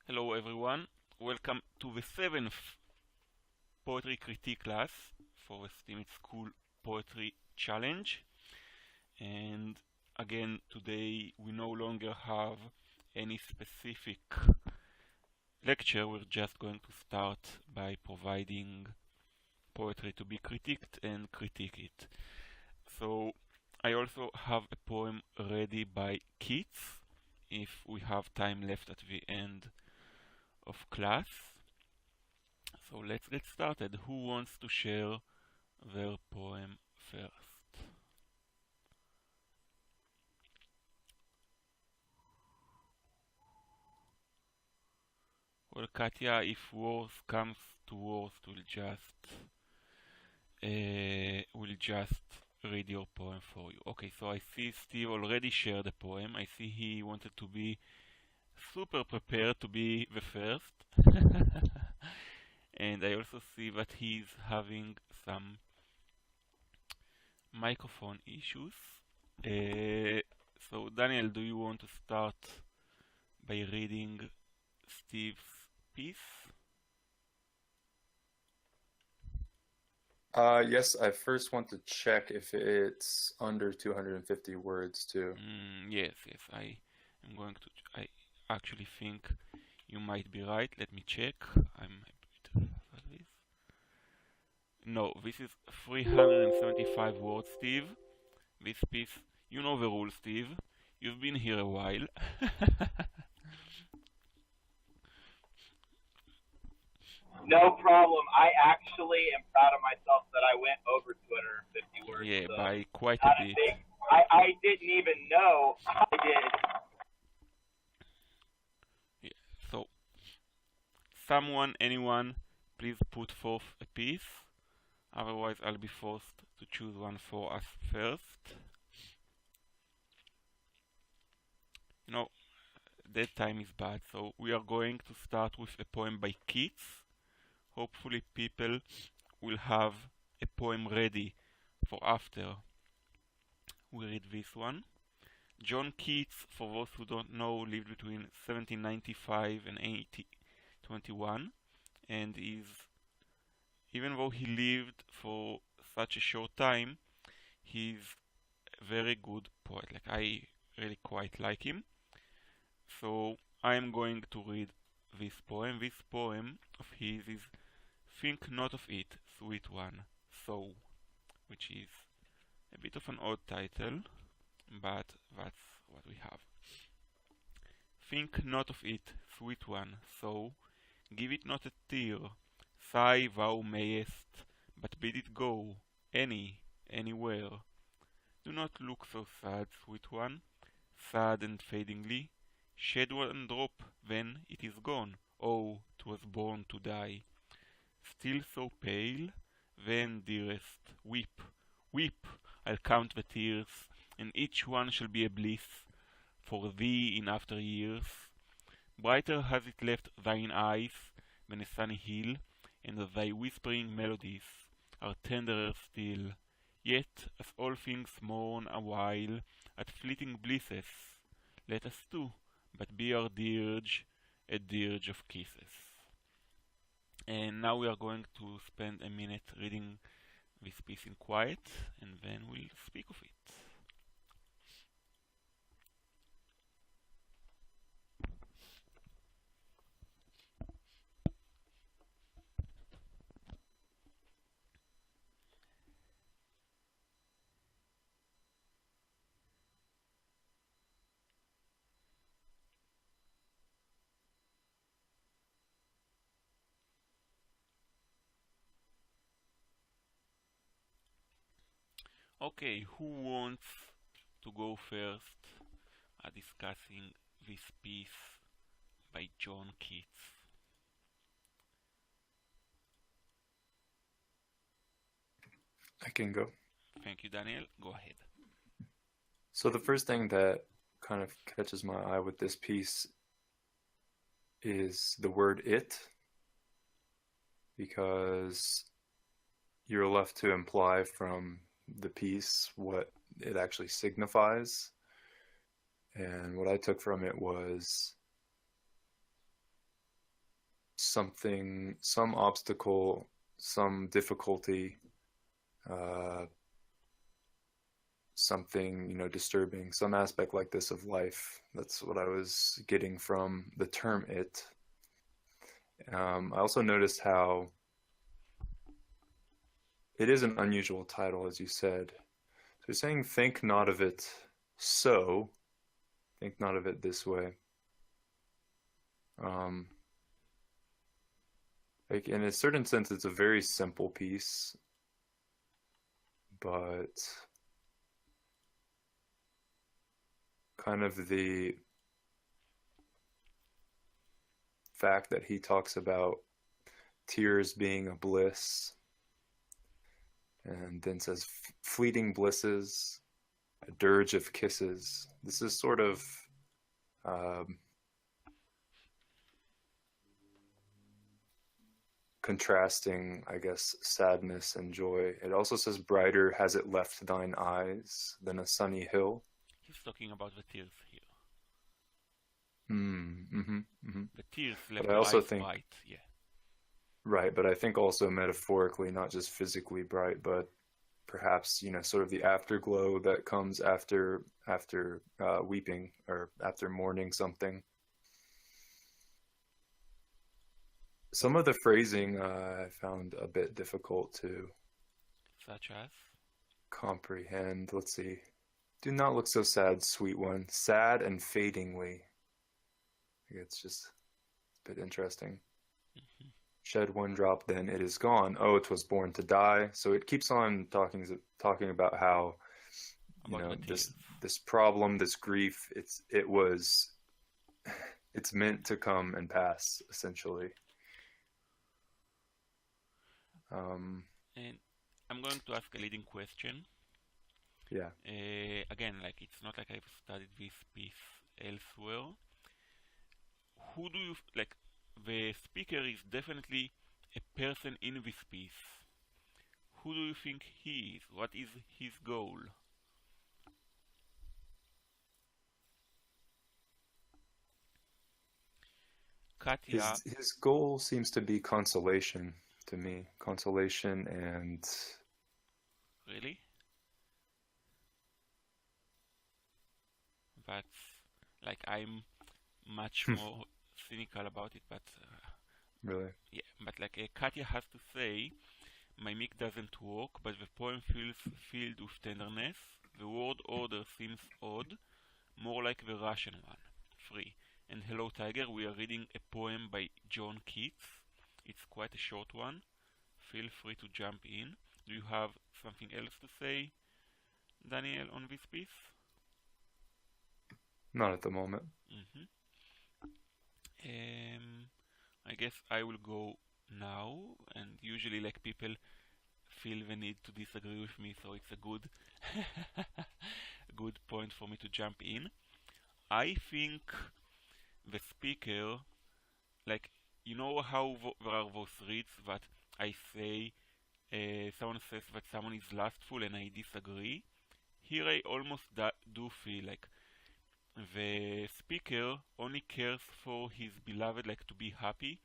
Hello everyone, welcome to the seventh poetry critique class for the Steemitschool Poetry Challenge. And again, today we no longer have any specific lecture, we're just going to start by providing poetry to be critiqued and critique it. So I also have a poem ready by Keats if we have time left at the end of class. So let's get started. Who wants to share their poem first? Well, Katya, if worst comes to worst, we'll just read your poem for you. Okay, so I see Steve already shared the poem. I see he wanted to be super prepared to be the first. And I also see that he's having some microphone issues. So Daniel, do you want to start by reading Steve's piece? Yes, I first want to check if it's under 250 words too. Yes, I am going to. I actually think you might be right. Let me check. I'm a bit this. No, this is 375 words, Steve. This piece, you know the rules, Steve. You've been here a while. No problem. I actually am proud of myself that I went over 250 words. Yeah, So by quite a not a bit. big. I didn't even know I did. Yeah. So, anyone, please put forth a piece. Otherwise, I'll be forced to choose one for us first. You know, that time is bad, so we are going to start with a poem by Keats. Hopefully, people will have a poem ready for after we read this one. John Keats, for those who don't know, lived between 1795 and 1821, and even though he lived for such a short time, he's a very good poet. Like, I really quite like him. So I'm going to read this poem. This poem of his is Think Not of It, Sweet One, So, which is a bit of an odd title, but that's what we have. Think not of it, sweet one, so give it not a tear. Sigh thou mayest, but bid it go, anywhere. Do not look so sad, sweet one, sad and fadingly. Shed one drop, then it is gone. Oh, 'twas born to die. Still so pale? Then, dearest, weep, weep, I'll count the tears, and each one shall be a bliss for thee in after years. Brighter has it left thine eyes than a sunny hill, and thy whispering melodies are tenderer still. Yet, as all things mourn awhile at fleeting blisses, let us too but be our dirge, a dirge of kisses. And now we are going to spend a minute reading this piece in quiet, and then we'll speak of it. Okay, who wants to go first discussing this piece by John Keats? I can go. Thank you, Daniel. Go ahead. So the first thing that kind of catches my eye with this piece is the word it, because you're left to imply from the piece what it actually signifies. And what I took from it was something, some obstacle, some difficulty, something, disturbing, some aspect like this of life. That's what I was getting from the term it. I also noticed how it is an unusual title, as you said. So you're saying, think not of it so, think not of it this way. Like in a certain sense, it's a very simple piece, but kind of the fact that he talks about tears being a bliss, and then says fleeting blisses, a dirge of kisses. This is sort of contrasting, I guess, sadness and joy. It also says, brighter has it left thine eyes than a sunny hill. He's talking about the tears here. The tears left I also eyes think, bright, yeah. Right, but I think also metaphorically, not just physically bright, but perhaps, sort of the afterglow that comes after weeping or after mourning something. Some of the phrasing I found a bit difficult to Such as? comprehend. Let's see. Do not look so sad, sweet one. Sad and fadingly. It's just a bit interesting. Shed one drop, then it is gone. Oh, 'twas born to die. So it keeps on talking about how this problem, this grief, it's meant to come and pass, essentially. And I'm going to ask a leading question. Yeah. Again, like it's not like I've studied this piece elsewhere. Who do you like? The speaker is definitely a person in this piece. Who do you think he is? What is his goal? Katya. His goal seems to be consolation to me. Consolation and... Really? That's like I'm much more cynical about it, but really, yeah. But like Katya has to say, my mic doesn't work, but the poem feels filled with tenderness. The word order seems odd, more like the Russian one. 3. And hello, Tiger. We are reading a poem by John Keats. It's quite a short one. Feel free to jump in. Do you have something else to say, Daniel, on this piece? Not at the moment. I guess I will go now, and usually like people feel the need to disagree with me, so it's a good good point for me to jump in. I think the speaker, like, how there are those reads that I say someone says that someone is lustful and I disagree. Here I almost do feel like the speaker only cares for his beloved, like to be happy,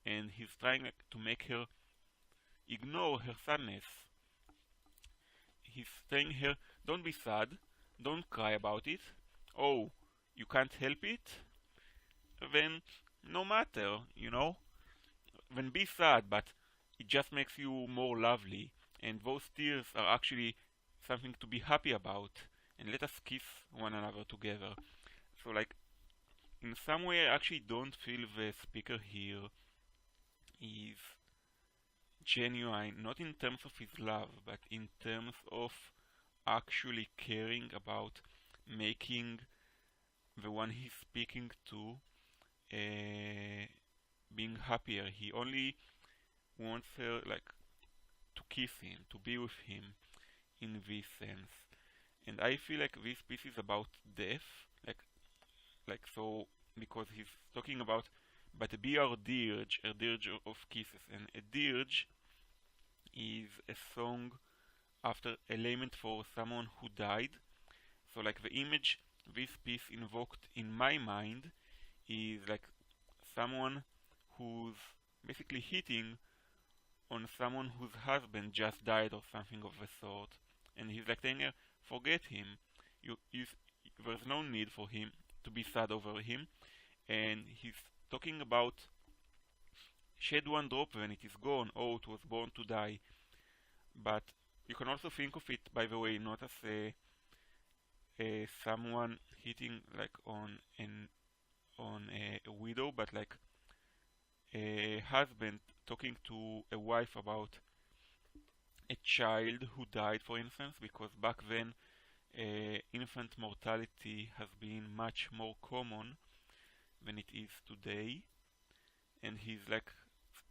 and he's trying like, to make her ignore her sadness. He's telling her, don't be sad, don't cry about it. Oh, you can't help it? Then no matter, then be sad, but it just makes you more lovely, and those tears are actually something to be happy about, and let us kiss one another together. So like, in some way I actually don't feel the speaker here is genuine, not in terms of his love, but in terms of actually caring about making the one he's speaking to being happier. He only wants her like to kiss him, to be with him in this sense. And I feel like this piece is about death, like so, because he's talking about, but be our dirge, a dirge of kisses, and a dirge is a song after a lament for someone who died. So like the image this piece invoked in my mind is like someone whose basically hitting on someone whose husband just died or something of the sort, and he's like telling her, forget him. There's no need for him to be sad over him, and he's talking about shed one drop when it is gone. Oh, it was born to die. But you can also think of it, by the way, not as someone hitting like on a widow, but like a husband talking to a wife about a child who died, for instance, because back then infant mortality has been much more common than it is today, and he's like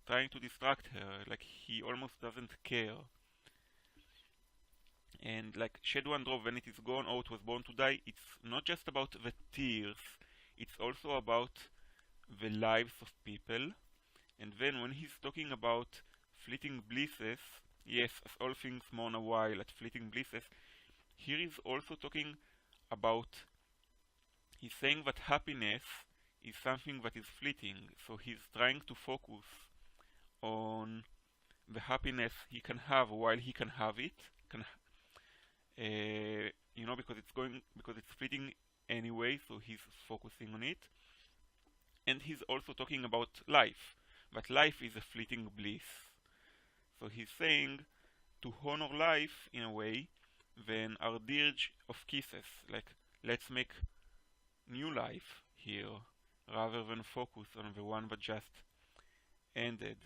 trying to distract her, like he almost doesn't care. And like shed one drop when it is gone, oh, it was born to die, it's not just about the tears, it's also about the lives of people. And then when he's talking about fleeting blisses, yes, as all things mourn a while, at fleeting blisses, here he's also talking about, he's saying that happiness is something that is fleeting, so he's trying to focus on the happiness he can have while he can have it, because it's fleeting anyway, so he's focusing on it. And he's also talking about life, but life is a fleeting bliss. So he's saying to honor life in a way, then our dirge of kisses, like let's make new life here, rather than focus on the one that just ended.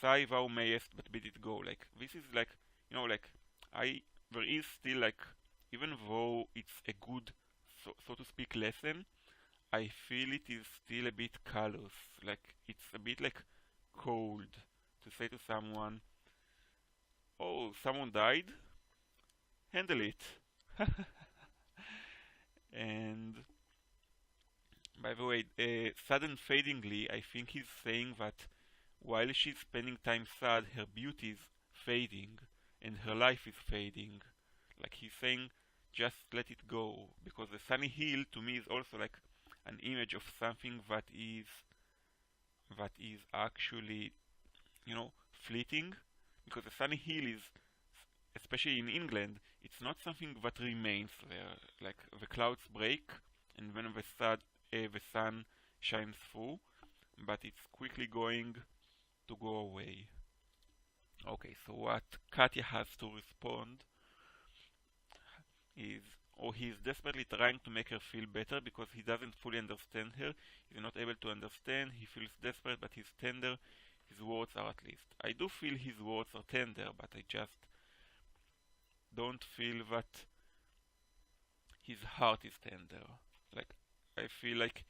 Sigh thou mayest, but bid it go. Like this is like, there is still like, even though it's a good, so to speak, lesson, I feel it is still a bit callous. Like it's a bit like cold to say to someone, oh, someone died? Handle it. And by the way, sad and fadingly, I think he's saying that while she's spending time sad, her beauty is fading and her life is fading. Like he's saying, just let it go, because the sunny hill to me is also like an image of something that is actually, fleeting, because the sunny hill is, especially in England, it's not something that remains there. Like the clouds break and when the sun shines through, but it's quickly going to go away. Okay, so what Katya has to respond is, or he's desperately trying to make her feel better because he doesn't fully understand her. He's not able to understand. He feels desperate, but he's tender. His words are, at least. I do feel his words are tender, but I just don't feel that his heart is tender. Like, I feel like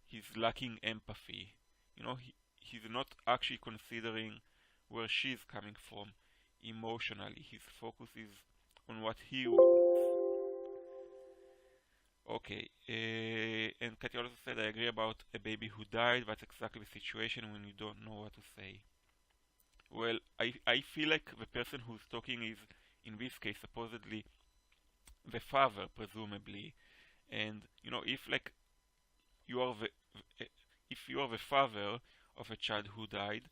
he's lacking empathy. He's not actually considering where she's coming from emotionally. His focus is on what he wants. Okay, and Katya also said, I agree about a baby who died. That's exactly the situation when you don't know what to say. Well, I feel like the person who's talking is, in this case, supposedly the father, presumably. And, if like you are the father of a child who died,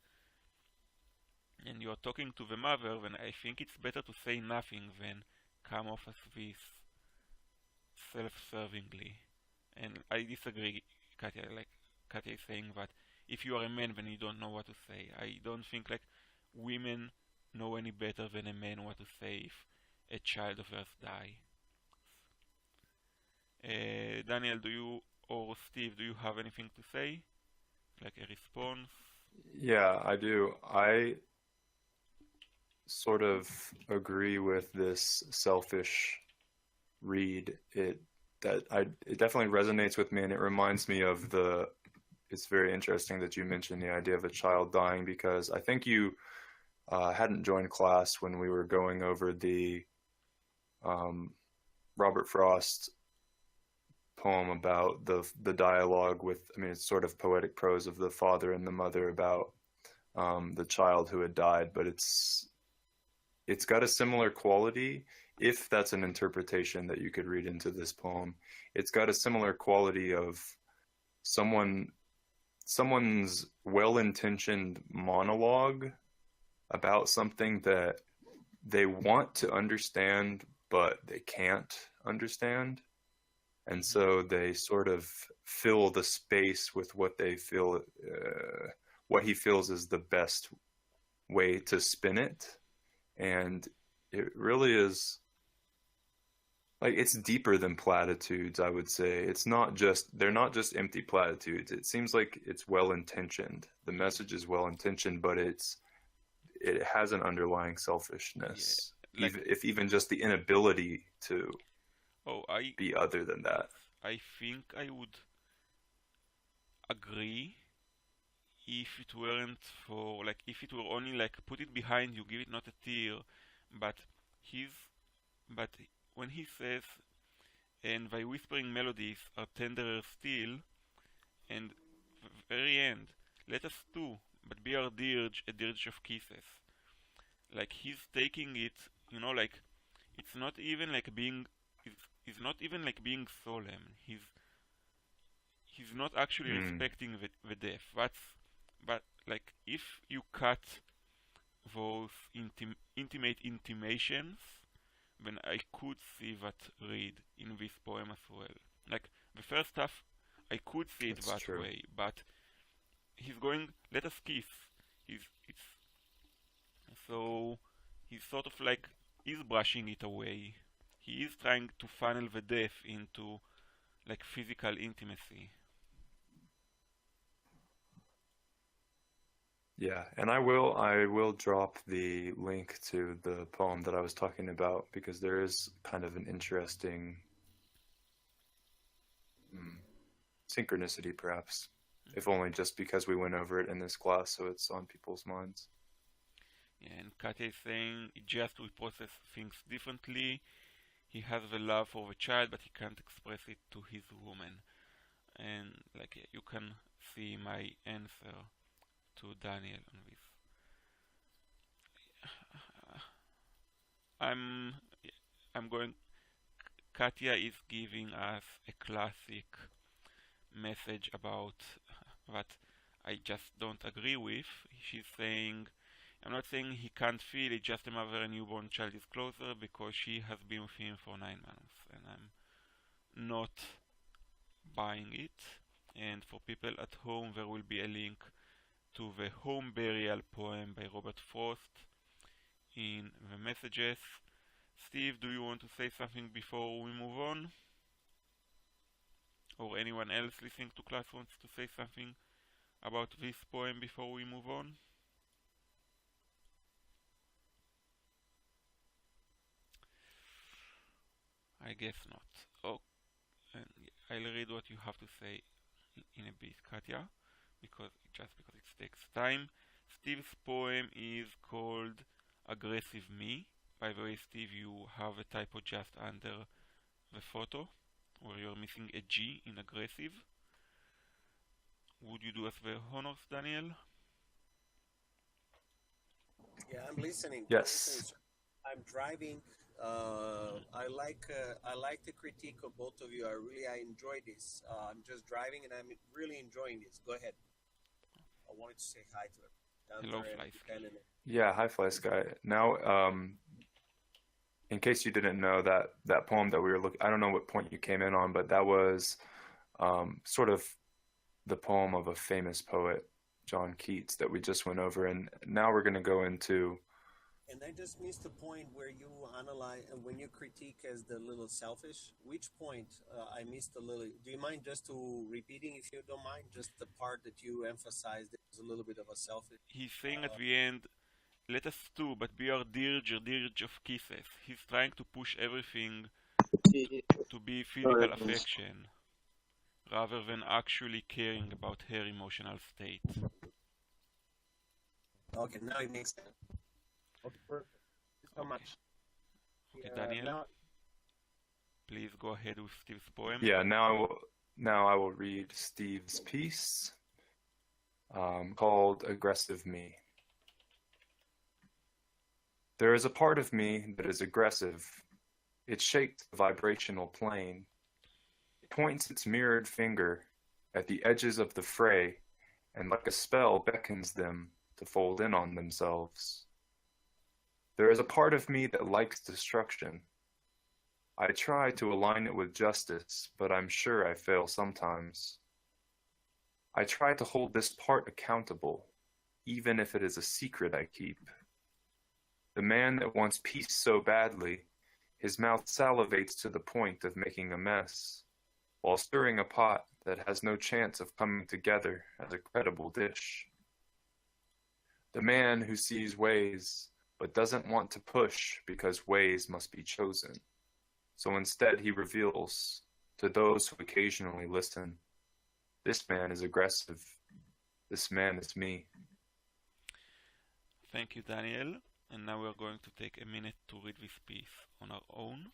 and you are talking to the mother, then I think it's better to say nothing than come off as this self-servingly. And I disagree, Katya. Like Katya is saying that if you are a man, then you don't know what to say. I don't think like women know any better than a man what to say if a child of theirs die. Daniel, or Steve, do you have anything to say? Like a response? Yeah, I do. I sort of agree with this selfish read. It definitely resonates with me, and it reminds me of it's very interesting that you mentioned the idea of a child dying, because I think you hadn't joined class when we were going over the Robert Frost poem about the dialogue with, it's sort of poetic prose of the father and the mother about the child who had died, but it's got a similar quality, if that's an interpretation that you could read into this poem. It's got a similar quality of someone someone's well-intentioned monologue about something that they want to understand, but they can't understand. And so they sort of fill the space with what they feel, what he feels is the best way to spin it. And it really is, like, it's deeper than platitudes, I would say. They're not just empty platitudes. It seems like it's well-intentioned. The message is well-intentioned, but it has an underlying selfishness. Yeah, like, if even just the inability to I be other than that. I think I would agree if it weren't for, like, if it were only like put it behind you, give it not a tear, but he's but when he says, and thy whispering melodies are tenderer still, and very end, let us too, but be our dirge, a dirge of kisses. Like, he's taking it, like, it's not even like being, it's not even like being solemn. He's not actually respecting the death. But like, if you cut those intimate intimations, then I could see that read in this poem as well. Like, the first half, I could see it that way, but he's going, let us kiss. So he's sort of like, he's brushing it away. He is trying to funnel the death into like physical intimacy. Yeah, and I will drop the link to the poem that I was talking about, because there is kind of an interesting synchronicity, perhaps, if only just because we went over it in this class, so it's on people's minds. Yeah, and Katya is saying, just we process things differently. He has the love for the child, but he can't express it to his woman. And like, you can see my answer to Daniel on this. I'm going. Katya is giving us a classic message about that I just don't agree with. She's saying, I'm not saying he can't feel it, just a mother and newborn child is closer because she has been with him for 9 months, and I'm not buying it. And for people at home, there will be a link to the Home Burial poem by Robert Frost in the messages. Steve, do you want to say something before we move on? Or anyone else listening to class wants to say something about this poem before we move on? I guess not. Oh, and I'll read what you have to say in a bit, Katya, because it takes time. Steve's poem is called Aggressive Me. By the way, Steve, you have a typo just under the photo where you're missing a G in aggressive. Would you do us the honors, Daniel? Yeah, I'm listening. Yes. I'm driving. I like the critique of both of you. I enjoy this. I'm just driving and I'm really enjoying this. Go ahead. I wanted to say hi to her. Hello, Fly Sky. Yeah, hi, Fly Sky. Now, in case you didn't know, that poem that we were looking, I don't know what point you came in on, but that was sort of the poem of a famous poet, John Keats, that we just went over, and now we're going to go into. And I just missed the point where you analyze, when you critique as the little selfish. Which point I missed a little? Do you mind just to repeating, if you don't mind, just the part that you emphasized that was a little bit of a selfish? He's saying at the end, let us too, but be our dirge of kisses. He's trying to push everything to be physical affection, rather than actually caring about her emotional state. Okay, now it makes sense. Okay, perfect. Thank you so much. Okay, Daniel, please go ahead with Steve's poem. Yeah, now I will read Steve's piece called Aggressive Me. There is a part of me that is aggressive. It shakes the vibrational plane. It points its mirrored finger at the edges of the fray and like a spell beckons them to fold in on themselves. There is a part of me that likes destruction. I try to align it with justice, but I'm sure I fail sometimes. I try to hold this part accountable, even if it is a secret I keep. The man that wants peace so badly, his mouth salivates to the point of making a mess, while stirring a pot that has no chance of coming together as a credible dish. The man who sees ways, but doesn't want to push because ways must be chosen. So instead he reveals, to those who occasionally listen, this man is aggressive. This man is me. Thank you, Daniel. And now we are going to take a minute to read this piece on our own.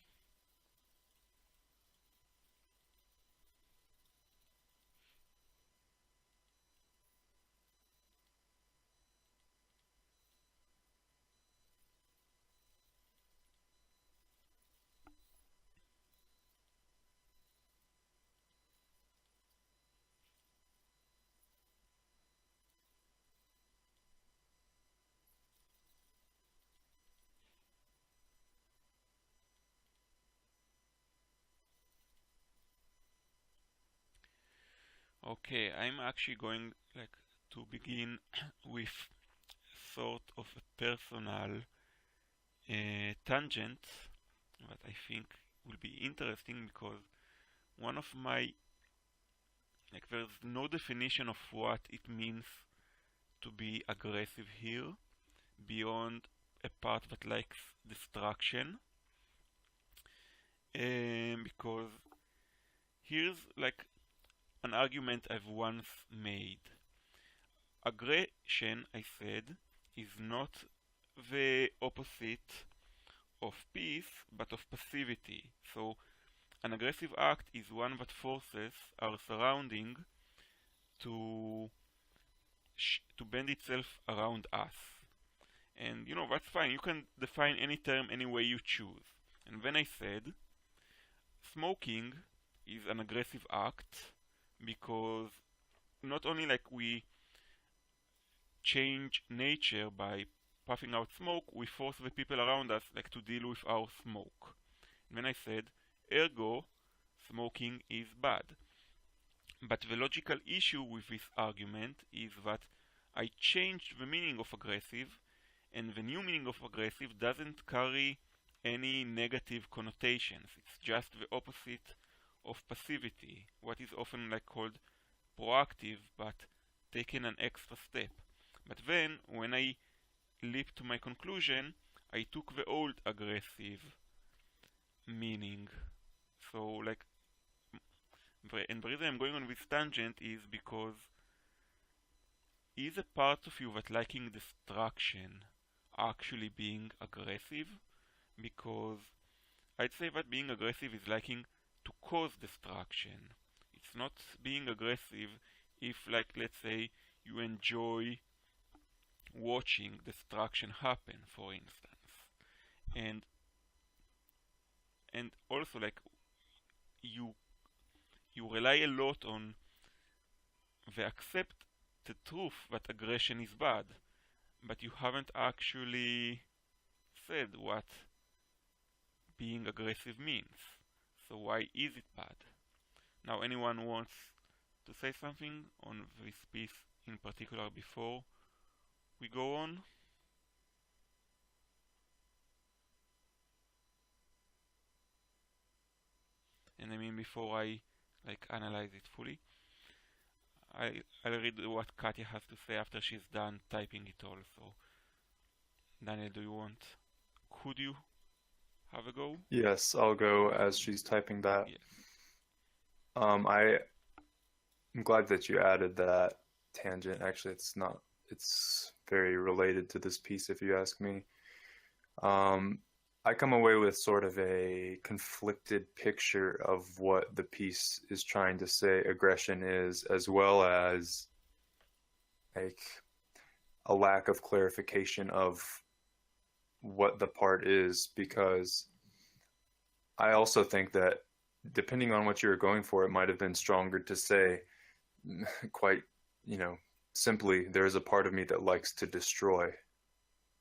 Okay, I'm actually going to begin with sort of a personal tangent that I think will be interesting, because one of my there's no definition of what it means to be aggressive here beyond a part that likes destruction, because here's an argument I've once made. Aggression, I said, is not the opposite of peace, but of passivity. So an aggressive act is one that forces our surrounding to bend itself around us. And that's fine. You can define any term any way you choose. And then I said smoking is an aggressive act, because not only we change nature by puffing out smoke, we force the people around us to deal with our smoke. And then I said, ergo, smoking is bad. But the logical issue with this argument is that I changed the meaning of aggressive, and the new meaning of aggressive doesn't carry any negative connotations. It's just the opposite of passivity, what is often called proactive, but taken an extra step. But then, when I leaped to my conclusion, I took the old aggressive meaning. So, and the reason I'm going on this tangent is because is a part of you that liking destruction actually being aggressive? Because I'd say that being aggressive is liking to cause destruction. It's not being aggressive if, let's say, you enjoy watching destruction happen, for instance. And also, you rely a lot on the accepted truth that aggression is bad, but you haven't actually said what being aggressive means. So why is it bad? Now, anyone wants to say something on this piece in particular before we go on? And I mean, before I analyze it fully, I'll read what Katya has to say after she's done typing it all. So, Daniel, could you have a go? Yes, I'll go as she's typing that. Yes. I'm glad that you added that tangent. Actually, it's very related to this piece, if you ask me. I come away with sort of a conflicted picture of what the piece is trying to say aggression is, as well as a lack of clarification of what the part is, because I also think that depending on what you were going for, it might have been stronger to say quite, simply, there is a part of me that likes to destroy.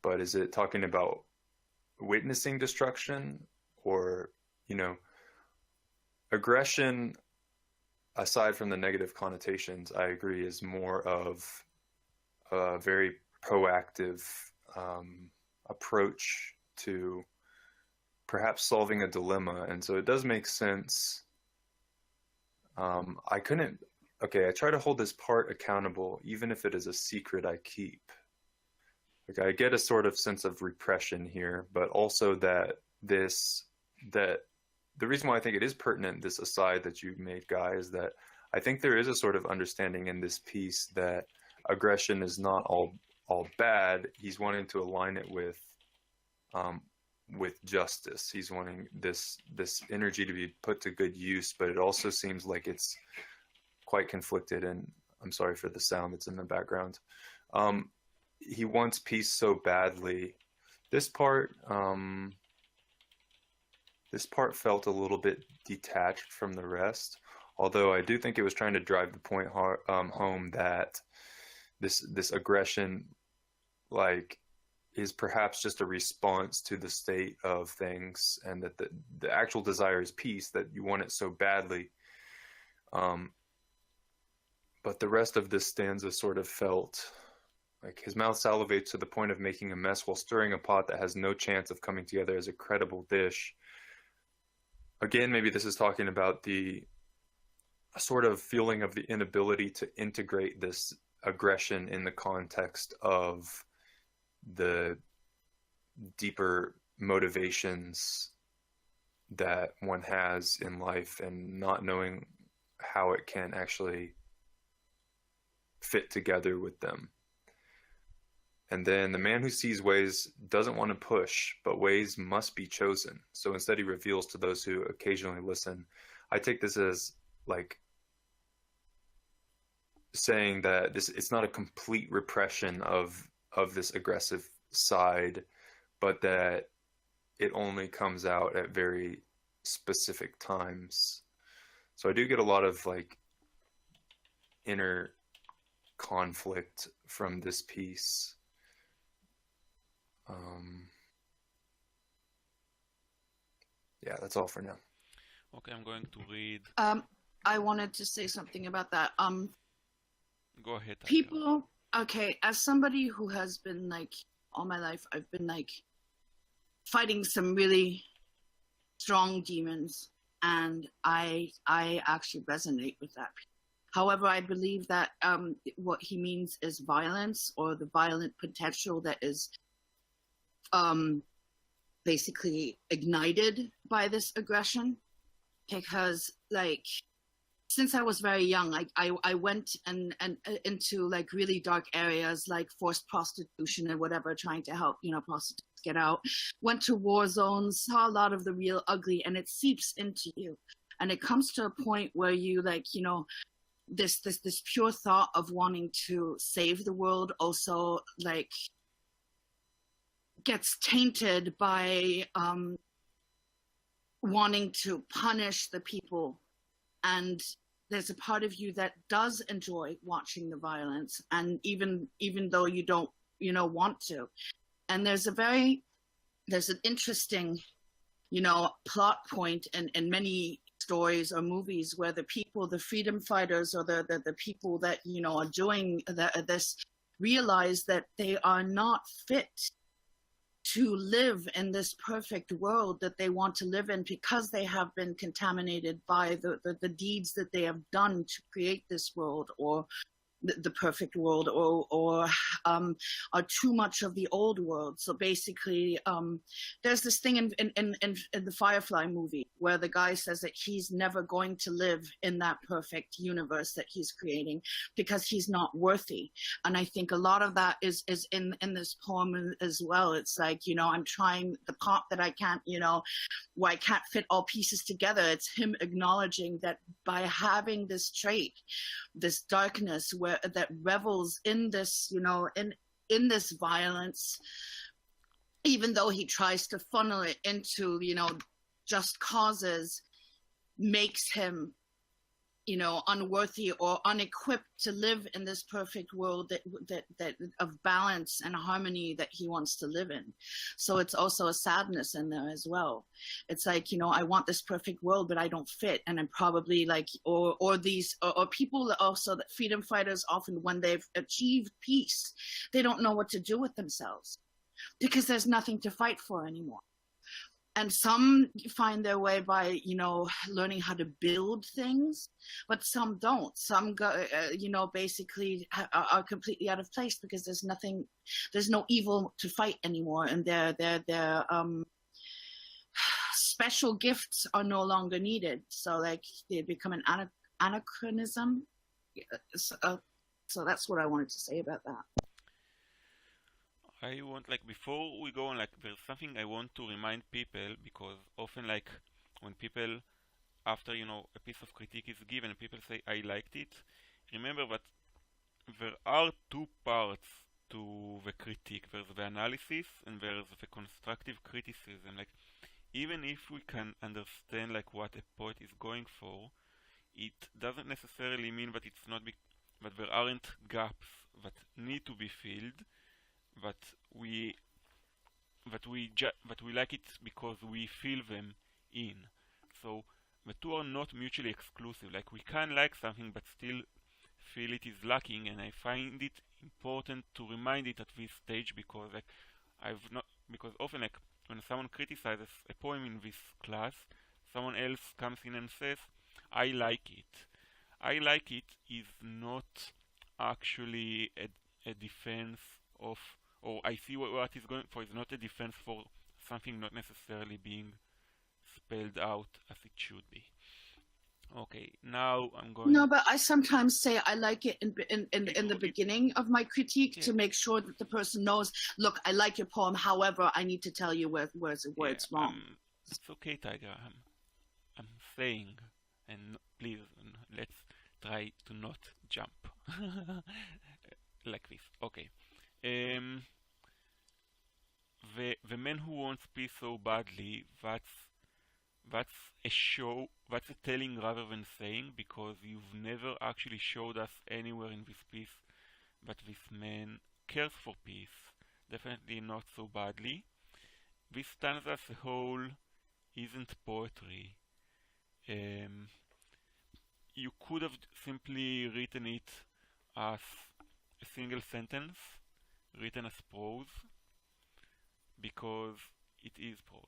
But is it talking about witnessing destruction, or, aggression, aside from the negative connotations, I agree, is more of a very proactive approach to perhaps solving a dilemma. And so it does make sense. I try to hold this part accountable, even if it is a secret I keep. Like, I get a sort of sense of repression here, but also that the reason why I think it is pertinent, this aside that you made, Guy, is that I think there is a sort of understanding in this piece that aggression is not all bad. He's wanting to align it with justice. He's wanting this energy to be put to good use, but it also seems like it's quite conflicted. And I'm sorry for the sound that's in the background. He wants peace so badly. This part felt a little bit detached from the rest, although I do think it was trying to drive the point home that this aggression, like, is perhaps just a response to the state of things, and that the actual desire is peace, that you want it so badly. But the rest of this stanza sort of felt like his mouth salivates to the point of making a mess while stirring a pot that has no chance of coming together as a credible dish. Again, maybe this is talking about the sort of feeling of the inability to integrate this aggression in the context of the deeper motivations that one has in life, and not knowing how it can actually fit together with them. And then the man who sees ways doesn't want to push, but ways must be chosen. So instead he reveals to those who occasionally listen. I take this as like saying that it's not a complete repression of this aggressive side, but that it only comes out at very specific times. So I do get a lot of like inner conflict from this piece. Yeah, that's all for now. Okay, I'm going to read. I wanted to say something about that. Go ahead. People, okay, as somebody who has been like all my life, I've been like fighting some really strong demons, and I actually resonate with that. However, I believe that what he means is violence, or the violent potential that is basically ignited by this aggression. Because like, since I was very young, I went and into like really dark areas like forced prostitution and whatever, trying to help prostitutes get out. Went to war zones, saw a lot of the real ugly, and it seeps into you. And it comes to a point where you like this pure thought of wanting to save the world also like gets tainted by wanting to punish the people. And there's a part of you that does enjoy watching the violence, and even though you don't want to. And there's an interesting plot point in many stories or movies where the people, the freedom fighters, or the people that are doing this, realize that they are not fit to live in this perfect world that they want to live in, because they have been contaminated by the deeds that they have done to create this world, or the perfect world, or too much of the old world. So basically, there's this thing in the Firefly movie where the guy says that he's never going to live in that perfect universe that he's creating because he's not worthy. And I think a lot of that is in this poem as well. It's like, I'm trying the pot that I can't, where I can't fit all pieces together. It's him acknowledging that by having this trait, this darkness that revels in this, in this violence, even though he tries to funnel it into, just causes, makes him unworthy or unequipped to live in this perfect world that of balance and harmony that he wants to live in. So it's also a sadness in there as well. It's like, I want this perfect world, but I don't fit. And I'm probably like, or people also, that freedom fighters, often when they've achieved peace, they don't know what to do with themselves because there's nothing to fight for anymore. And some find their way by, learning how to build things, but some don't. Some go, basically are completely out of place because there's no evil to fight anymore, and their special gifts are no longer needed. So like they become an anachronism. So that's what I wanted to say about that. I want, before we go on, there's something I want to remind people, because often, when people, after, a piece of critique is given, people say, I liked it. Remember that there are two parts to the critique. There's the analysis and there's the constructive criticism. Even if we can understand, what a poet is going for, it doesn't necessarily mean that it's not, that there aren't gaps that need to be filled, but we like it because we feel them in. So the two are not mutually exclusive. We can like something but still feel it is lacking, and I find it important to remind it at this stage, because because often when someone criticizes a poem in this class, someone else comes in and says, I like it. I like it is not actually a defense of, or I see what is going for, is not a defense for something not necessarily being spelled out as it should be. Okay, now I'm going. No, but I sometimes say I like it in the beginning of my critique, to make sure that the person knows, look, I like your poem, however, I need to tell you where it's wrong. It's okay, Tiger. I'm saying, and please, let's try to not jump like this. Okay. The man who wants peace so badly, that's a telling rather than saying, because you've never actually showed us anywhere in this piece that this man cares for peace. Definitely not so badly. This stanza as a whole isn't poetry. You could have simply written it as a single sentence, written as prose, because it is prose.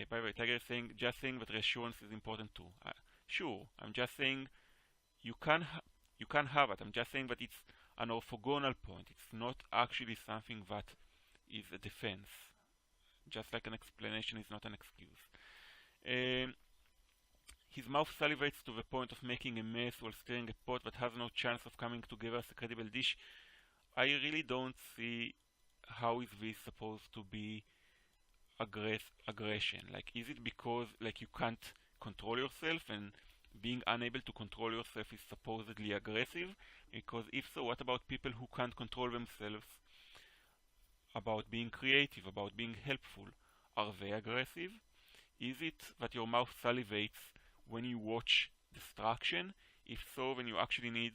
By the way, Tiger is just saying that reassurance is important too. Sure, I'm just saying you can have it. I'm just saying that it's an orthogonal point. It's not actually something that is a defense. Just like an explanation is not an excuse. His mouth salivates to the point of making a mess while stirring a pot that has no chance of coming together as a credible dish. I really don't see how is this supposed to be aggression. Is it because you can't control yourself, and being unable to control yourself is supposedly aggressive? Because if so, what about people who can't control themselves about being creative, about being helpful? Are they aggressive? Is it that your mouth salivates when you watch destruction? If so, then you actually need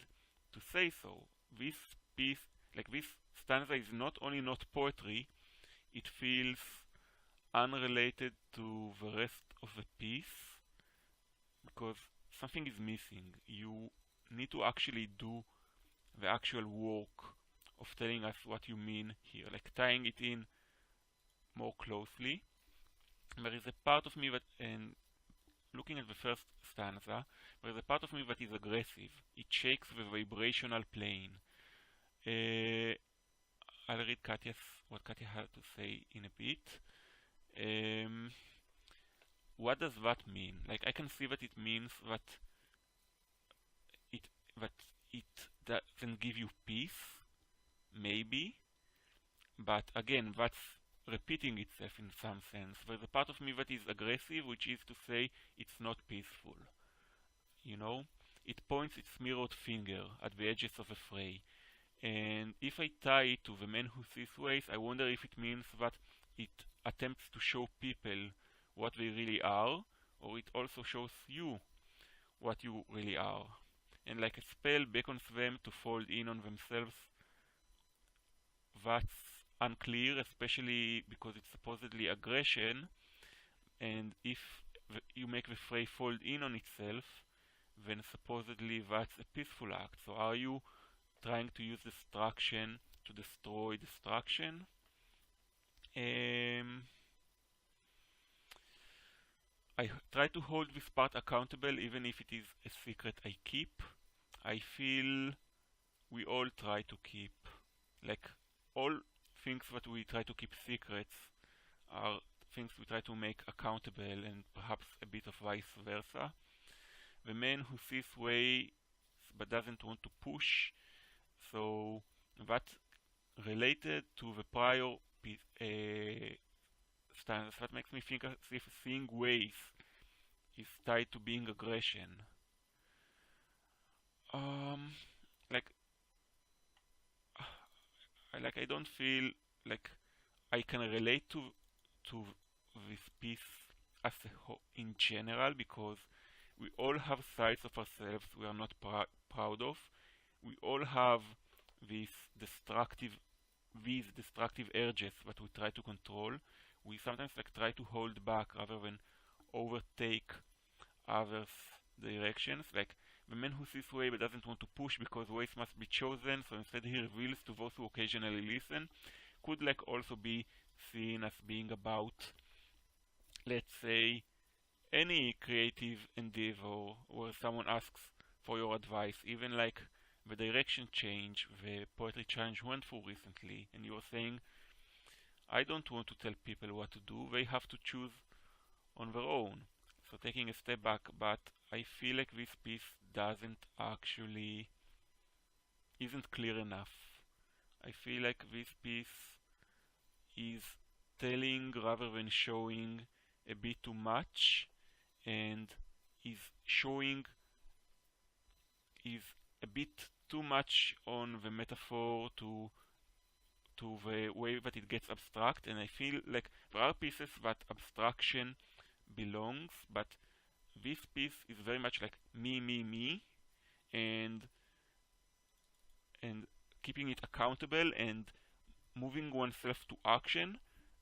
to say so. This piece, this stanza, is not only not poetry, it feels unrelated to the rest of the piece, because something is missing. You need to actually do the actual work of telling us what you mean here, tying it in more closely. There is a part of me that, and looking at the first stanza, there is a part of me that is aggressive. It shakes the vibrational plane. I'll read what Katya had to say in a bit. What does that mean? I can see that it means that it doesn't give you peace, maybe, but again, that's repeating itself in some sense. There's a part of me that is aggressive, which is to say it's not peaceful. It points its mirrored finger at the edges of a fray. And if I tie it to the man who sees ways, I wonder if it means that it attempts to show people what they really are, or it also shows you what you really are. and like a spell beckons them to fold in on themselves. That's unclear, especially because it's supposedly aggression, and if you make the fray fold in on itself, then supposedly that's a peaceful act. So are you trying to use destruction to destroy destruction? I try to hold this part accountable even if it is a secret I keep. I feel we all try to keep, like, all things that we try to keep secrets are things we try to make accountable, and perhaps a bit of vice versa. The man who sees ways but doesn't want to push, so that related to the prior stance, that makes me think as if seeing ways is tied to being aggression. Like I don't feel like I can relate to this piece as in general, because we all have sides of ourselves we are not proud of. We all have these destructive urges that we try to control. We sometimes like try to hold back rather than overtake others' directions. Like the man who sees way but doesn't want to push because ways must be chosen, so instead he reveals to those who occasionally listen, could like also be seen as being about, let's say, any creative endeavor where someone asks for your advice, even like the direction change the poetry challenge went through recently, and you're saying, I don't want to tell people what to do, they have to choose on their own. So taking a step back, but I feel like this piece isn't clear enough. I feel like this piece is telling rather than showing a bit too much, and is showing is a bit too much on the metaphor to the way that it gets abstract, and I feel like there are pieces that abstraction belongs, but this piece is very much like me, and keeping it accountable and moving oneself to action.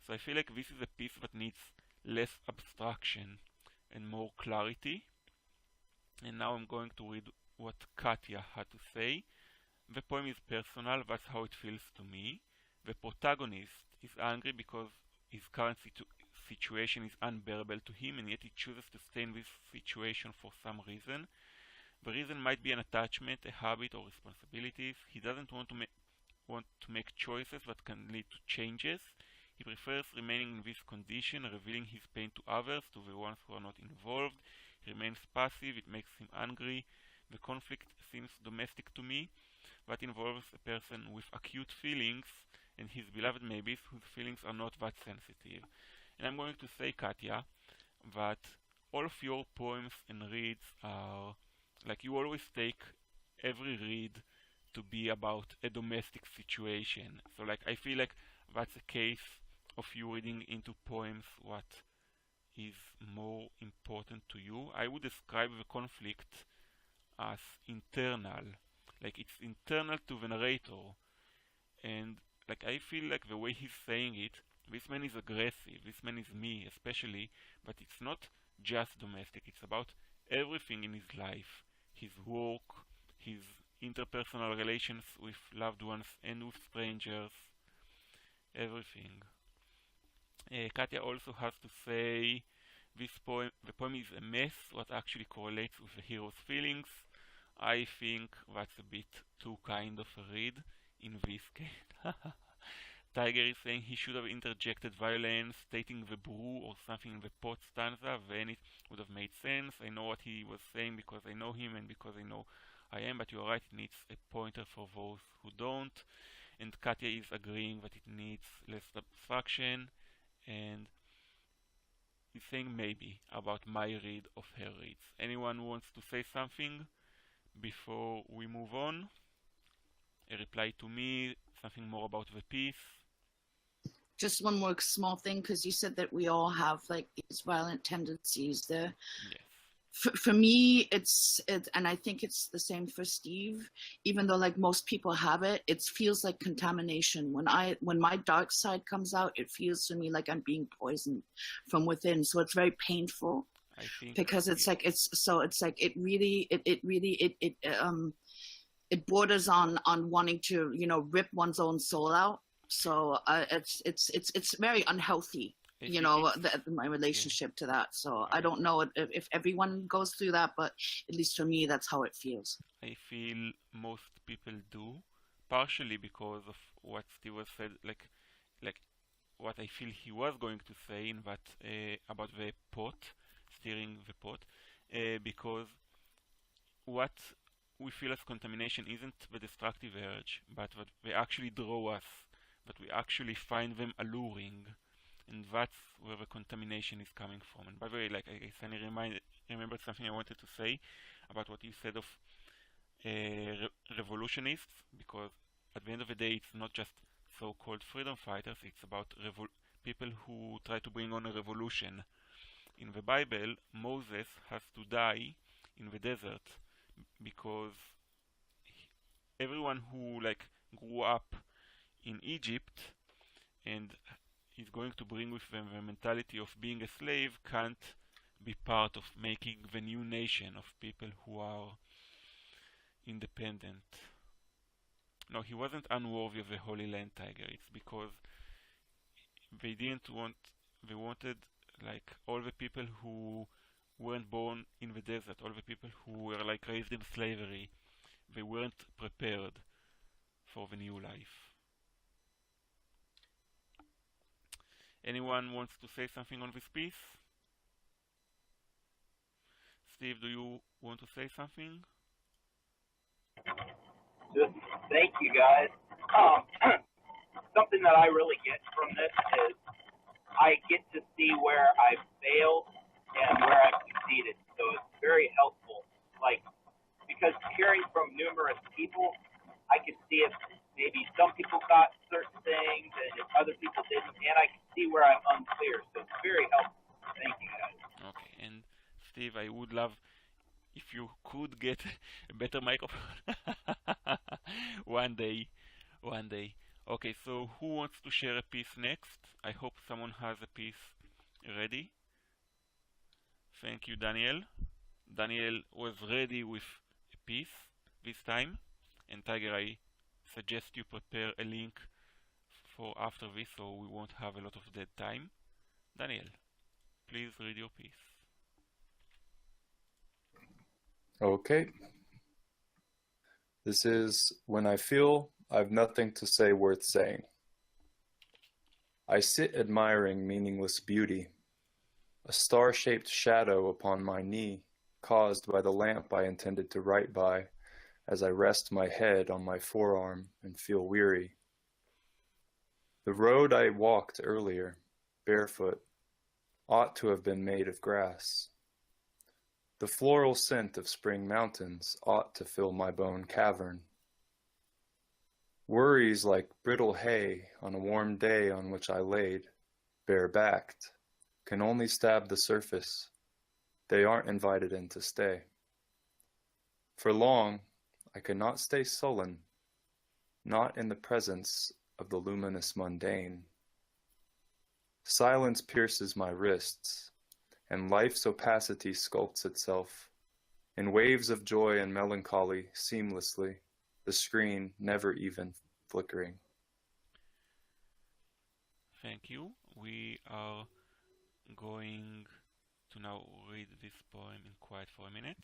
So I feel like this is a piece that needs less abstraction and more clarity. And now I'm going to read what Katya had to say. The poem is personal, that's how it feels to me. The protagonist is angry because his current situation is unbearable to him, and yet he chooses to stay in this situation for some reason. The reason might be an attachment, a habit, or responsibilities. He doesn't want to make choices that can lead to changes. He prefers remaining in this condition, revealing his pain to others, to the ones who are not involved. He remains passive, it makes him angry. The conflict seems domestic to me. That involves a person with acute feelings, and his beloved maybes whose feelings are not that sensitive. And I'm going to say, Katya, that all of your poems and reads are like, you always take every read to be about a domestic situation. So like I feel like that's a case of you reading into poems what is more important to you. I would describe the conflict as internal, like it's internal to the narrator, and like I feel like the way he's saying it, this man is aggressive, this man is me especially, but it's not just domestic, it's about everything in his life, his work, his interpersonal relations with loved ones and with strangers, everything. Katya also has to say the poem is a mess, what actually correlates with the hero's feelings. I think that's a bit too kind of a read in this case. Tiger is saying he should have interjected violence, stating the brew or something in the pot stanza, then it would have made sense. I know what he was saying because I know him and because I know I am, but you're right, it needs a pointer for those who don't. And Katya is agreeing that it needs less abstraction, and is saying maybe about my read of her reads. Anyone wants to say something before we move on? A reply to me, something more about the piece? Just one more small thing, because you said that we all have like these violent tendencies there. Yes. for me, and I think it's the same for Steve. Even though like most people have it, it feels like contamination. When my dark side comes out, it feels to me like I'm being poisoned from within. So it's very painful. I think because it's like it really it borders on wanting to rip one's own soul out. So it's very unhealthy. My relationship to that. So I don't know if everyone goes through that, but at least for me, that's how it feels. I feel most people do, partially because of what Steve was said, like what I feel he was going to say in that about the pot, stirring the pot, because what we feel as contamination isn't the destructive urge, but that they actually draw us, that we actually find them alluring. And that's where the contamination is coming from. And by the way, like I suddenly remembered something I wanted to say about what you said of revolutionists, because at the end of the day, it's not just so-called freedom fighters, it's about people who try to bring on a revolution. In the Bible, Moses has to die in the desert because everyone who grew up in Egypt and is going to bring with them the mentality of being a slave can't be part of making the new nation of people who are independent. No, he wasn't unworthy of the Holy Land Tiger. It's because they wanted all the people who weren't born in the desert, all the people who were raised in slavery, they weren't prepared for the new life. Anyone wants to say something on this piece? Steve, do you want to say something? Just thank you guys. Something that I really get from this is I get to see where I failed and where I've succeeded. So it's very helpful. Because hearing from numerous people, I can see if maybe some people got certain things and if other people didn't, and I can see where I'm unclear. So it's very helpful. Thank you guys. Okay, and Steve, I would love if you could get a better microphone one day. Okay, so who wants to share a piece next? I hope someone has a piece ready. Thank you, Daniel. Daniel was ready with a piece this time, and Tiger, I suggest you prepare a link for after this so we won't have a lot of dead time. Daniel, please read your piece. Okay. This is When I Feel I've Nothing to Say Worth Saying. I sit admiring meaningless beauty, a star-shaped shadow upon my knee, caused by the lamp I intended to write by, as I rest my head on my forearm and feel weary. The road I walked earlier, barefoot, ought to have been made of grass. The floral scent of spring mountains ought to fill my bone cavern. Worries like brittle hay on a warm day on which I laid, bare-backed, can only stab the surface. They aren't invited in to stay. For long, I could not stay sullen, not in the presence of the luminous mundane. Silence pierces my wrists, and life's opacity sculpts itself in waves of joy and melancholy seamlessly, the screen never even flickering. Thank you. We are going to now read this poem in quiet for a minute.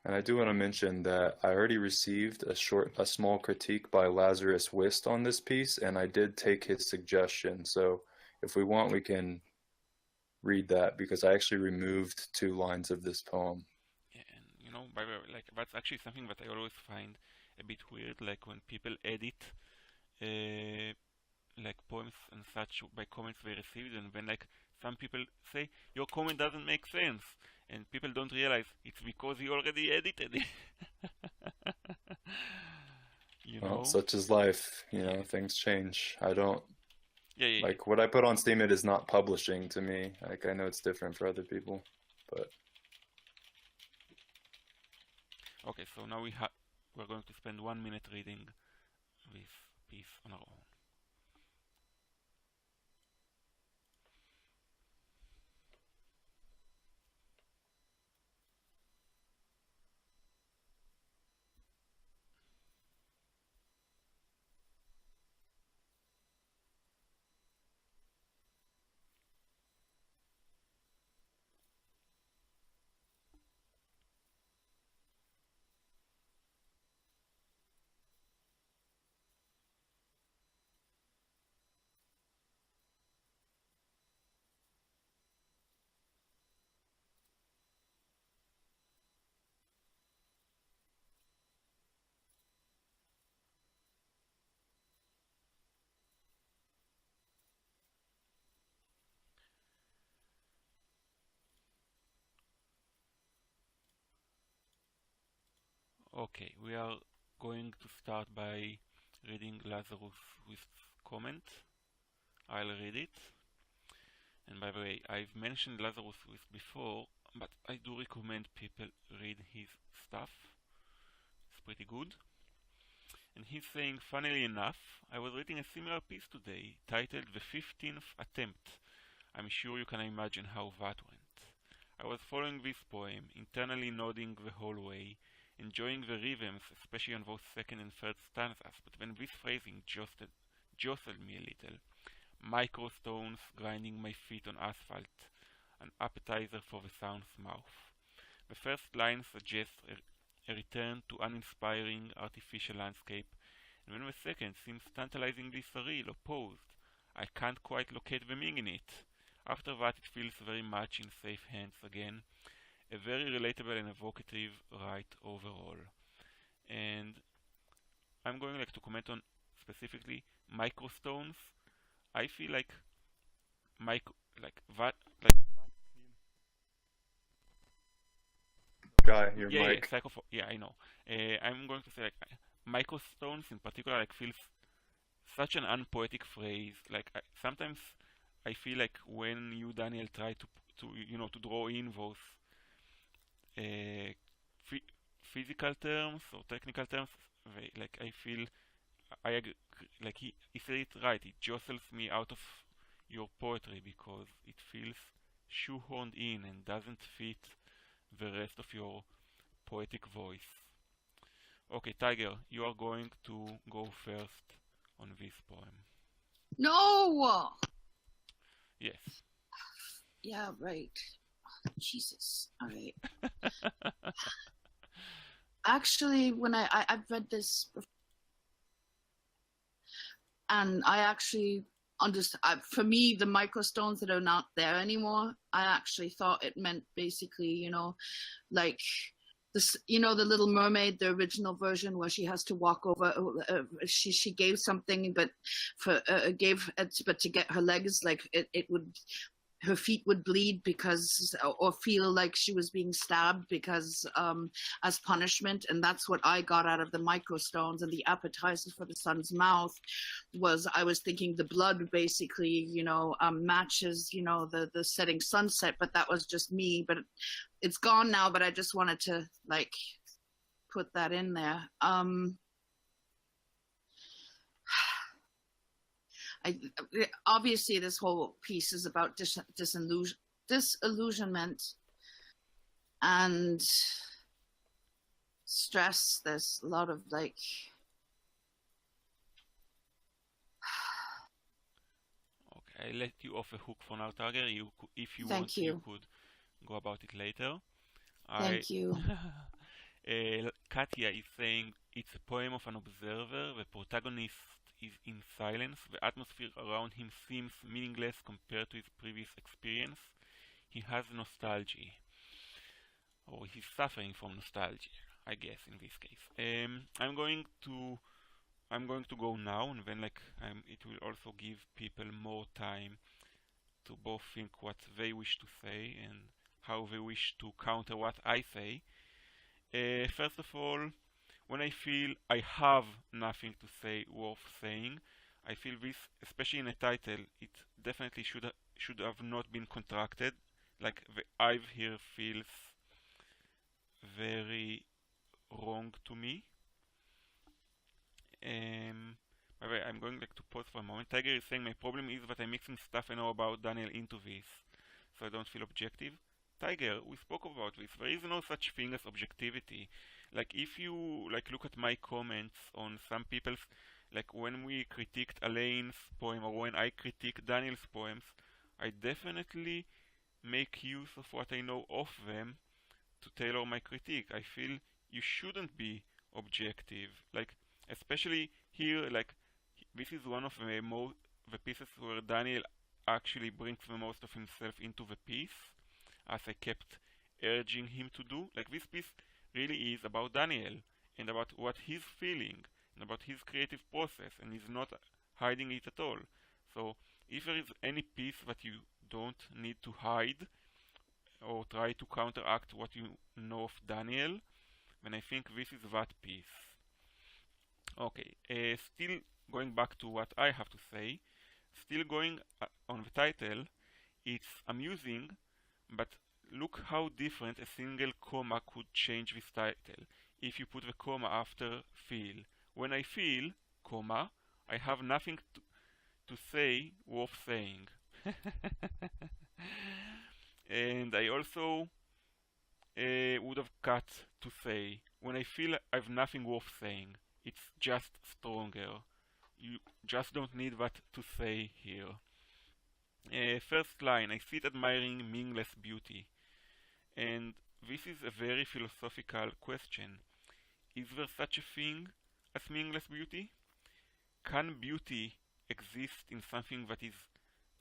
And I do want to mention that I already received a small critique by Lazarus Wist on this piece, and I did take his suggestion. So if we want, we can read that, because I actually removed 2 lines of this poem. Yeah, and by the way, that's actually something that I always find a bit weird, when people edit poems and such by comments they received, and then some people say your comment doesn't make sense, and people don't realize it's because he already edited it. Well, such is life, things change. I don't Yeah, yeah, Like what I put on Steemit is not publishing to me. Like I know it's different for other people, but yeah. Okay, so now we're going to spend 1 minute reading this piece on our own. Okay, we are going to start by reading Lazarus with comment. I'll read it. And by the way, I've mentioned Lazarus with before, but I do recommend people read his stuff. It's pretty good. And he's saying, funnily enough, I was reading a similar piece today, titled The 15th Attempt. I'm sure you can imagine how that went. I was following this poem, internally nodding the whole way, enjoying the rhythms, especially on those second and third stanzas, but when this phrasing jostled me a little, microstones grinding my feet on asphalt, an appetizer for the sound's mouth. The first line suggests a return to uninspiring artificial landscape, and when the second seems tantalizingly surreal or posed, I can't quite locate the meaning in it. After that, it feels very much in safe hands again. A very relatable and evocative write overall. And I'm going to comment on specifically microstones. I feel like micro like that like guy, your yeah mic. yeah I know. I'm going to say like microstones in particular like feels such an unpoetic phrase. Like sometimes I feel like when you Daniel try to draw in those uh, physical terms or technical terms, like I feel I agree, like he said it right. It jostles me out of your poetry because it feels shoehorned in and doesn't fit the rest of your poetic voice. Okay, Tiger, you are going to go first on this poem. No. Yes. Yeah, right. Jesus. All right. Actually, when I've read this before, and I actually understand. For me, the microstones that are not there anymore, I actually thought it meant basically, like this, the Little Mermaid, the original version where she has to walk over. She gave something, but but to get her legs, like it would. Her feet would bleed or feel like she was being stabbed because as punishment. And that's what I got out of the microstones. And the appetizer for the sun's mouth I was thinking the blood basically, matches, the setting sunset, but that was just me. But it's gone now, but I just wanted to put that in there. Obviously this whole piece is about disillusionment and stress. There's a lot of Okay, I let you off a hook for now, Tiger. If you want, you could go about it later. Thank you. Katya is saying it's a poem of an observer. The protagonist is in silence. The atmosphere around him seems meaningless compared to his previous experience. He has nostalgia, or he's suffering from nostalgia, I guess in this case. I'm going to go now, and then it will also give people more time to both think what they wish to say and how they wish to counter what I say. First of all, when I feel I have nothing to say worth saying, I feel this, especially in a title, it definitely should have not been contracted. Like the I've here feels very wrong to me. By the way, I'm going to pause for a moment. Tiger is saying my problem is that I'm mixing stuff I know about Daniel into this, so I don't feel objective. Tiger, we spoke about this. There is no such thing as objectivity. Like if you look at my comments on some people's, like when we critiqued Elaine's poem or when I critique Daniel's poems, I definitely make use of what I know of them to tailor my critique. I feel you shouldn't be objective. Like especially here, like this is one of the pieces where Daniel actually brings the most of himself into the piece, as I kept urging him to do. Like this piece really is about Daniel and about what he's feeling and about his creative process, and he's not hiding it at all. So if there is any piece that you don't need to hide or try to counteract what you know of Daniel, then I think this is that piece. Okay, still going back to what I have to say, still going on the title, it's amusing, but look how different a single comma could change this title if you put the comma after feel. When I feel, comma, I have nothing to say worth saying. And I also would have cut to say, when I feel I've nothing worth saying, it's just stronger. You just don't need that to say here. First line, I sit admiring meaningless beauty. And this is a very philosophical question. Is there such a thing as meaningless beauty? Can beauty exist in something that is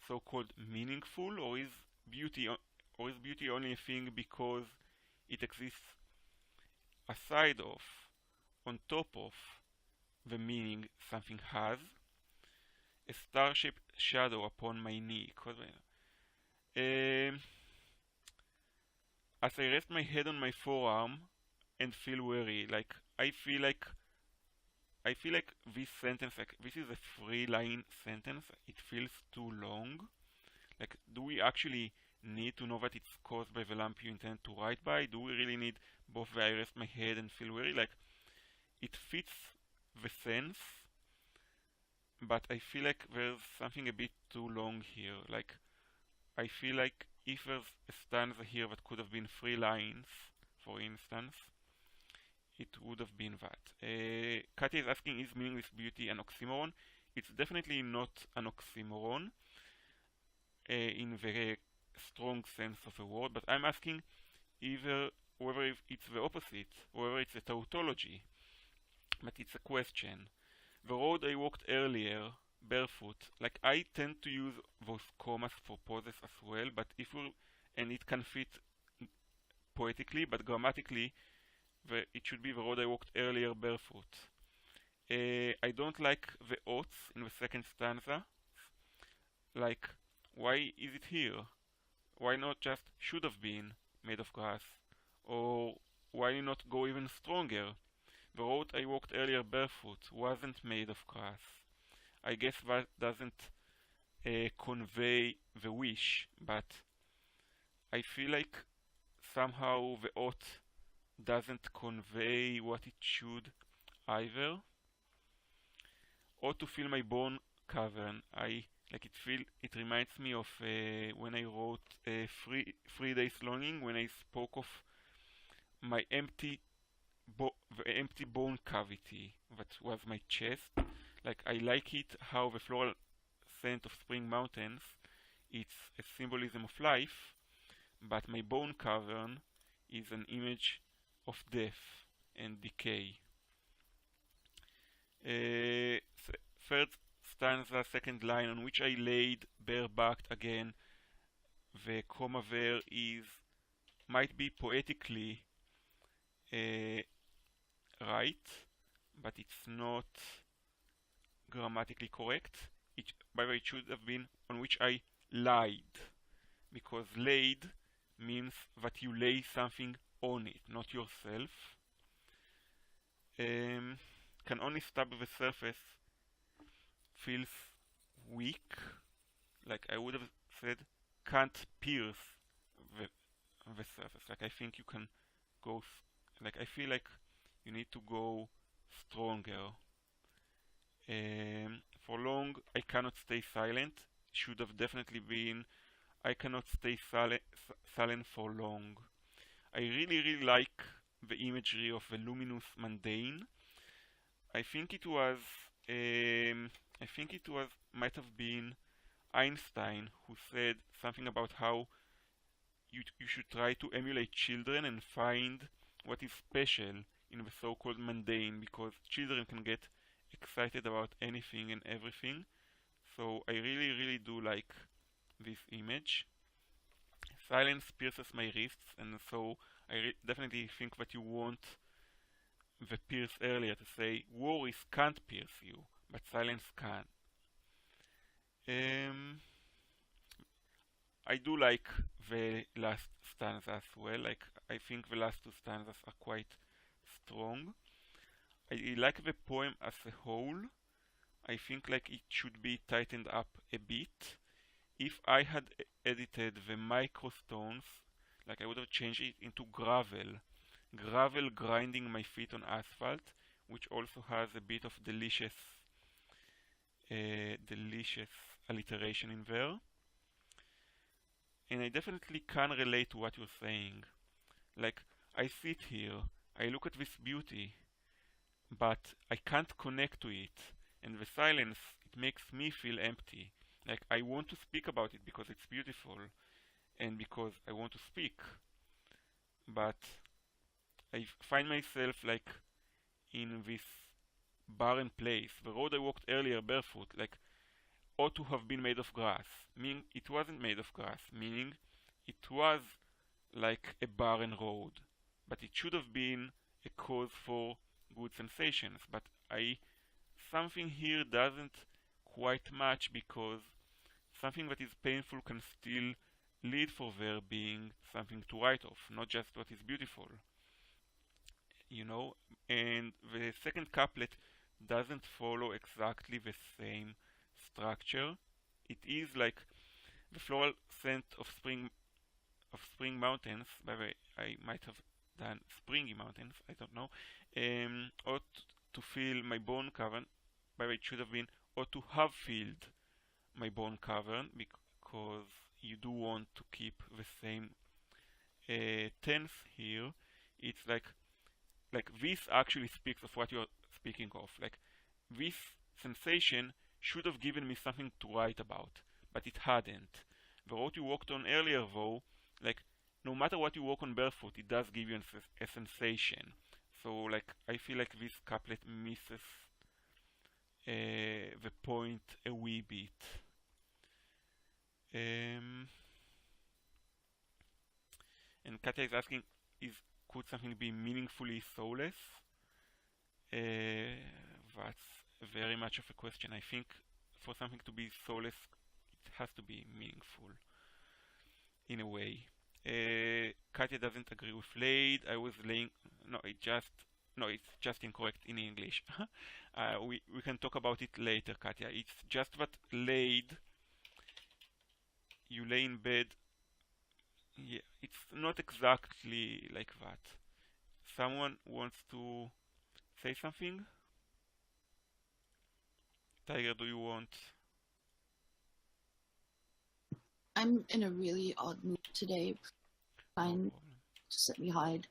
so-called meaningful, or is beauty only a thing because it exists aside of, on top of, the meaning something has? A star-shaped shadow upon my knee. As I rest my head on my forearm and feel weary, like I feel like this sentence, like this is a 3-line sentence. It feels too long. Like, do we actually need to know that it's caused by the lamp you intend to write by? Do we really need both the I rest my head and feel weary? Like, it fits the sense, but I feel like there's something a bit too long here. Like, I feel like if there's a stanza here that could have been 3 lines, for instance, it would have been that. Katya is asking, is meaningless beauty an oxymoron? It's definitely not an oxymoron in the strong sense of the word, but I'm asking whether it's the opposite, whether it's a tautology. But it's a question. The road I walked earlier, barefoot, like I tend to use those commas for pauses as well, but and it can fit poetically, but grammatically, it should be the road I walked earlier barefoot. I don't like the oats in the second stanza. Like, why is it here? Why not just should have been made of grass? Or why not go even stronger? The road I walked earlier barefoot wasn't made of grass. I guess that doesn't convey the wish, but I feel like somehow the ought doesn't convey what it should either. Ought to feel my bone cavern. It reminds me of when I wrote 3 Days Longing, when I spoke of my empty bone cavity that was my chest. Like, I like it how the floral scent of spring mountains, it's a symbolism of life, but my bone cavern is an image of death and decay. Third stanza, second line, on which I laid bare-backed again. The comma there might be poetically right, but it's not grammatically correct. By the way, it should have been on which I lied, because laid means that you lay something on it, not yourself. Can only stab the surface feels weak. Like I would have said, can't pierce the surface. Like I think you can go, like I feel like you need to go stronger. For long, I cannot stay silent. Should have definitely been, I cannot stay silent for long. I really like the imagery of the luminous mundane. I think it was, might have been Einstein who said something about how you should try to emulate children and find what is special in the so-called mundane, because children can get excited about anything and everything. So I really do like this image. Silence pierces my wrists, and so I definitely think that you want the pierce earlier to say worries can't pierce you, but silence can. I do like the last stanza as well. Like I think the last two stanzas are quite strong. I like the poem as a whole. I think like it should be tightened up a bit. If I had edited the microstones, like I would have changed it into gravel grinding my feet on asphalt, which also has a bit of delicious alliteration in there. And I definitely can relate to what you're saying. Like, I sit here, I look at this beauty, but I can't connect to it, and the silence, it makes me feel empty. Like, I want to speak about it because it's beautiful, and because I want to speak, but I find myself like in this barren place. The road I walked earlier barefoot, like, ought to have been made of grass, meaning it wasn't made of grass, meaning it was like a barren road, but it should have been a cause for good sensations. But something here doesn't quite match, because something that is painful can still lead for there being something to write off, not just what is beautiful, you know. And the second couplet doesn't follow exactly the same structure. It is like the floral scent of spring mountains. By the way, I might have done springy mountains, I don't know. Ought to fill my bone cavern. By the way, it should have been ought to have filled my bone cavern, because you do want to keep the same tense here. It's like this actually speaks of what you're speaking of. Like, this sensation should have given me something to write about, but it hadn't. The road you walked on earlier, though, like, no matter what you walk on barefoot, it does give you a sensation. So, like, I feel like this couplet misses the point a wee bit. And Katya is asking, could something be meaningfully soulless? That's very much of a question. I think for something to be soulless, it has to be meaningful in a way. Katya doesn't agree with laid. I was laying. No, it's just incorrect in English. We can talk about it later, Katya. It's just that laid, you lay in bed. Yeah, it's not exactly like that. Someone wants to say something? Tiger, do you want? I'm in a really odd mood today. Fine, just let me hide.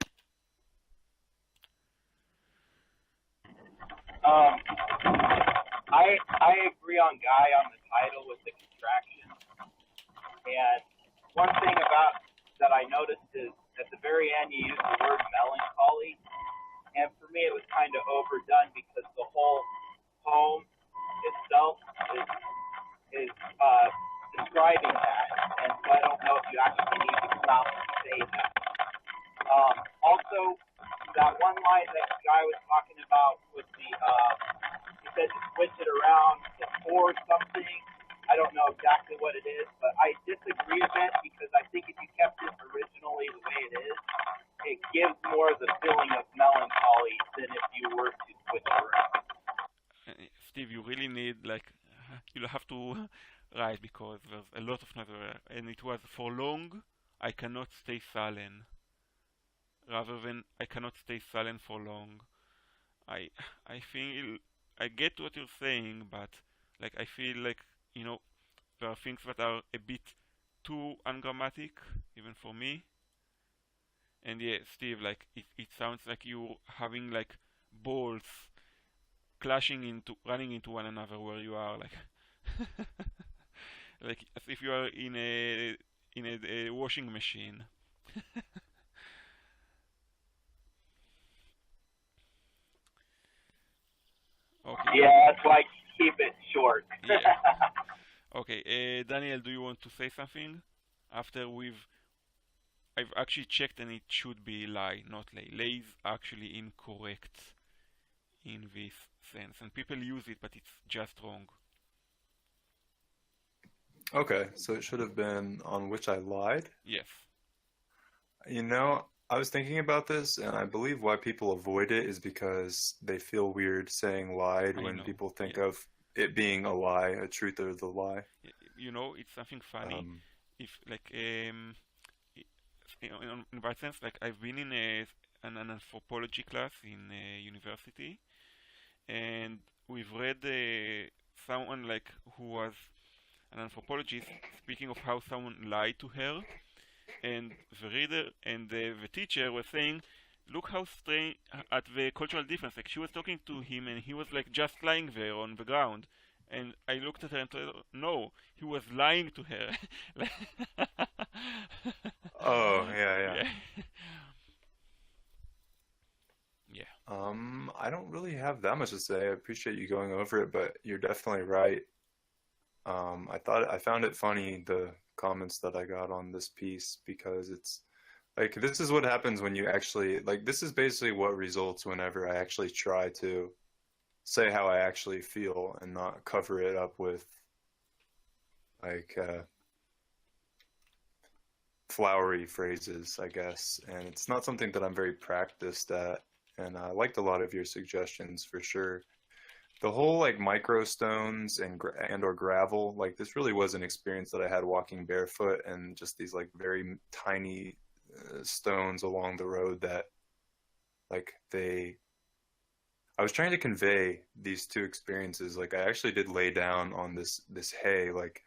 I agree on Guy on the title with the contraction. And one thing about that I noticed is at the very end you use the word melancholy, and for me it was kind of overdone because the whole poem itself is describing that, and so I don't know if you actually need to stop and say that. Also, that one line that Guy was talking about with the he said to switch it around to or something. I don't know exactly what it is, but I disagree with it because I think if you kept it originally the way it is, it gives more of the feeling of melancholy than if you were to switch it around. Steve, you really need like there's a lot of noise, and it was for long. I cannot stay silent, rather than I cannot stay silent for long. I I feel I get what you're saying, but like I feel like there are things that are a bit too ungrammatic, even for me. And yeah, Steve, like it sounds like you're having like balls running into one another where you are, like like as if you are in a washing machine. Okay. Yeah, that's why I keep it short. Yeah. Okay. Daniel, do you want to say something? After I've actually checked, and it should be lie, not lay. Lay is actually incorrect in this sense, and people use it, but it's just wrong. Okay, so it should have been on which I lied. Yes. I was thinking about this, and I believe why people avoid it is because they feel weird saying lied when people think of it being a lie, a truth or the lie. It's something funny. If like in that sense, like I've been in an anthropology class in university, and we've read someone like who was an anthropologist speaking of how someone lied to her, and the reader and the teacher were saying, look how strange at the cultural difference. Like she was talking to him, and he was like just lying there on the ground. And I looked at her and told her, no, he was lying to her. Oh, yeah. Yeah. I don't really have that much to say. I appreciate you going over it, but you're definitely right. I found it funny, the comments that I got on this piece, because it's like, this is what happens when you actually, like, this is basically what results whenever I actually try to say how I actually feel and not cover it up with like flowery phrases, I guess. And it's not something that I'm very practiced at, and I liked a lot of your suggestions for sure. The whole like microstones and or gravel, like this really was an experience that I had walking barefoot, and just these like very tiny stones along the road that like I was trying to convey these two experiences. Like I actually did lay down on this hay, like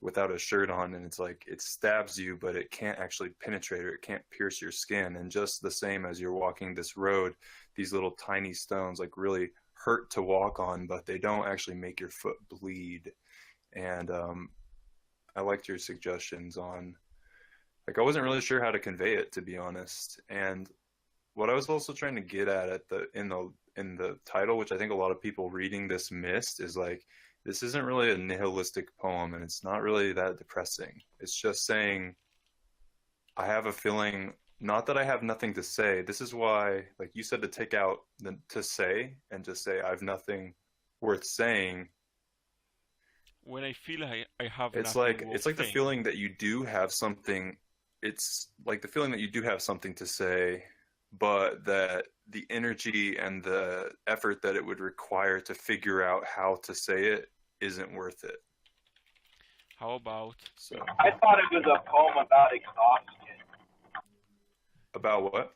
without a shirt on, and it's like it stabs you, but it can't actually penetrate, or it can't pierce your skin. And just the same as you're walking this road, these little tiny stones like really hurt to walk on, but they don't actually make your foot bleed. And I liked your suggestions on, like, I wasn't really sure how to convey it, to be honest. And what I was also trying to get at in the title, which I think a lot of people reading this missed, is like, this isn't really a nihilistic poem, and it's not really that depressing. It's just saying, I have a feeling, not that I have nothing to say. This is why, like you said, to take out the to say and just say I have nothing worth saying. When I feel I have It's nothing like worth it's like the saying. feeling that you do have something. It's like the feeling that you do have something to say, but that the energy and the effort that it would require to figure out how to say it isn't worth it. How about So I thought it was a poem about exhaustion. about what?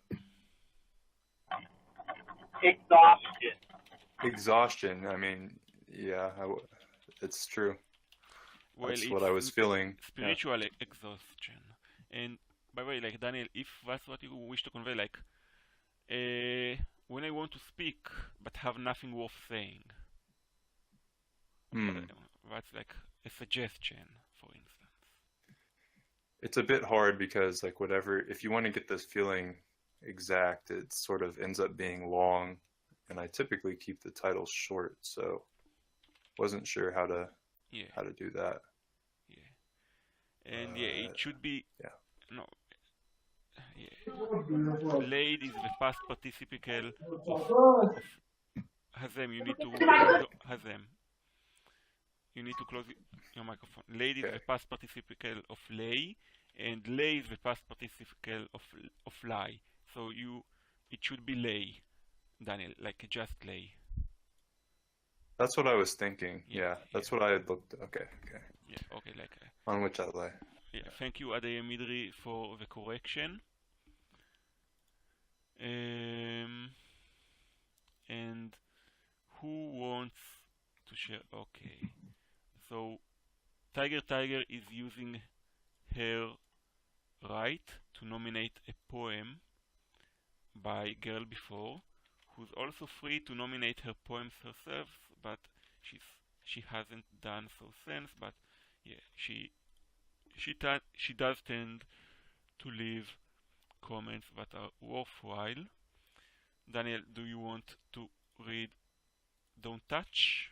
Exhaustion. Exhaustion. I mean, yeah, it's true. That's what I was it's feeling. spiritual exhaustion? And by the way, like Daniel, if that's what you wish to convey, like when I want to speak but have nothing worth saying, that's like a suggestion, for instance. It's a bit hard because, like, if you want to get this feeling exact, it sort of ends up being long, and I typically keep the titles short, so wasn't sure how to do that. Yeah, and it should be no. Yeah. Laid is the past participle of Hazem. You need to Hazem. You need to close your microphone. Laid is the past participle of lay, and lay is the past participle of lie. So it should be lay, Daniel, like just lay. That's what I was thinking. Yeah, Yeah, that's what I had looked. Okay, okay. yeah, okay, like On which I lay. yeah. Thank you, Adey Midri, for the correction. And who wants to share? Okay, so Tiger is using her right to nominate a poem by Girl Before, who's also free to nominate her poems herself, but she hasn't done so since. But yeah, she does tend to leave comments that are worthwhile. Daniel, do you want to read Don't Touch?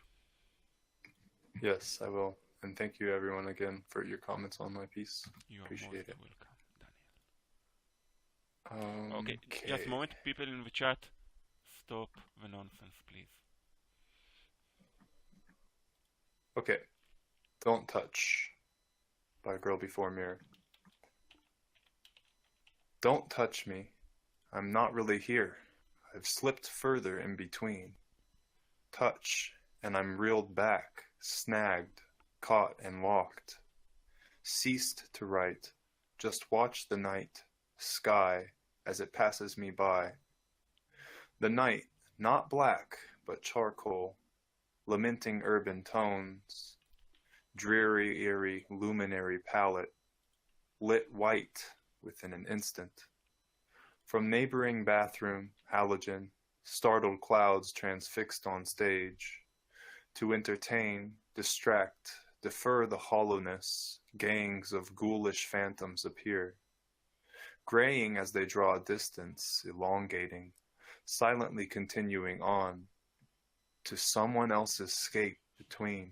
Yes, I will. And thank you everyone again for your comments on my piece. You are Appreciate most it. welcome, Daniel. Okay, Okay. just a moment, people in the chat, stop the nonsense, please. Okay. Don't Touch by Girl Before Mirror. Don't touch me. I'm not really here. I've slipped further in between. Touch, and I'm reeled back, snagged, caught and locked. Ceased to write. Just watch the night, sky, as it passes me by. The night, not black, but charcoal, lamenting urban tones, dreary, eerie, luminary palette, lit white within an instant. From neighboring bathroom, halogen, startled clouds transfixed on stage. To entertain, distract, defer the hollowness, gangs of ghoulish phantoms appear. Graying as they draw distance, elongating, silently continuing on, to someone else's scape between.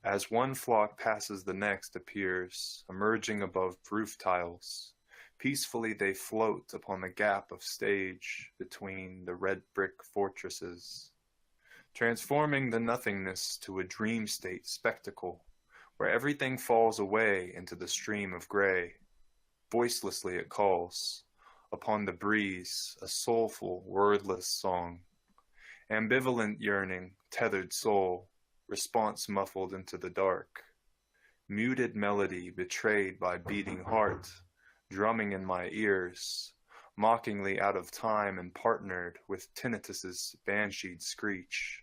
As one flock passes the next appears, emerging above roof tiles. Peacefully they float upon the gap of stage between the red brick fortresses, transforming the nothingness to a dream state spectacle, where everything falls away into the stream of gray. Voicelessly it calls, upon the breeze, a soulful, wordless song. Ambivalent yearning, tethered soul, response muffled into the dark. Muted melody betrayed by beating heart, drumming in my ears, mockingly out of time and partnered with tinnitus's bansheed screech.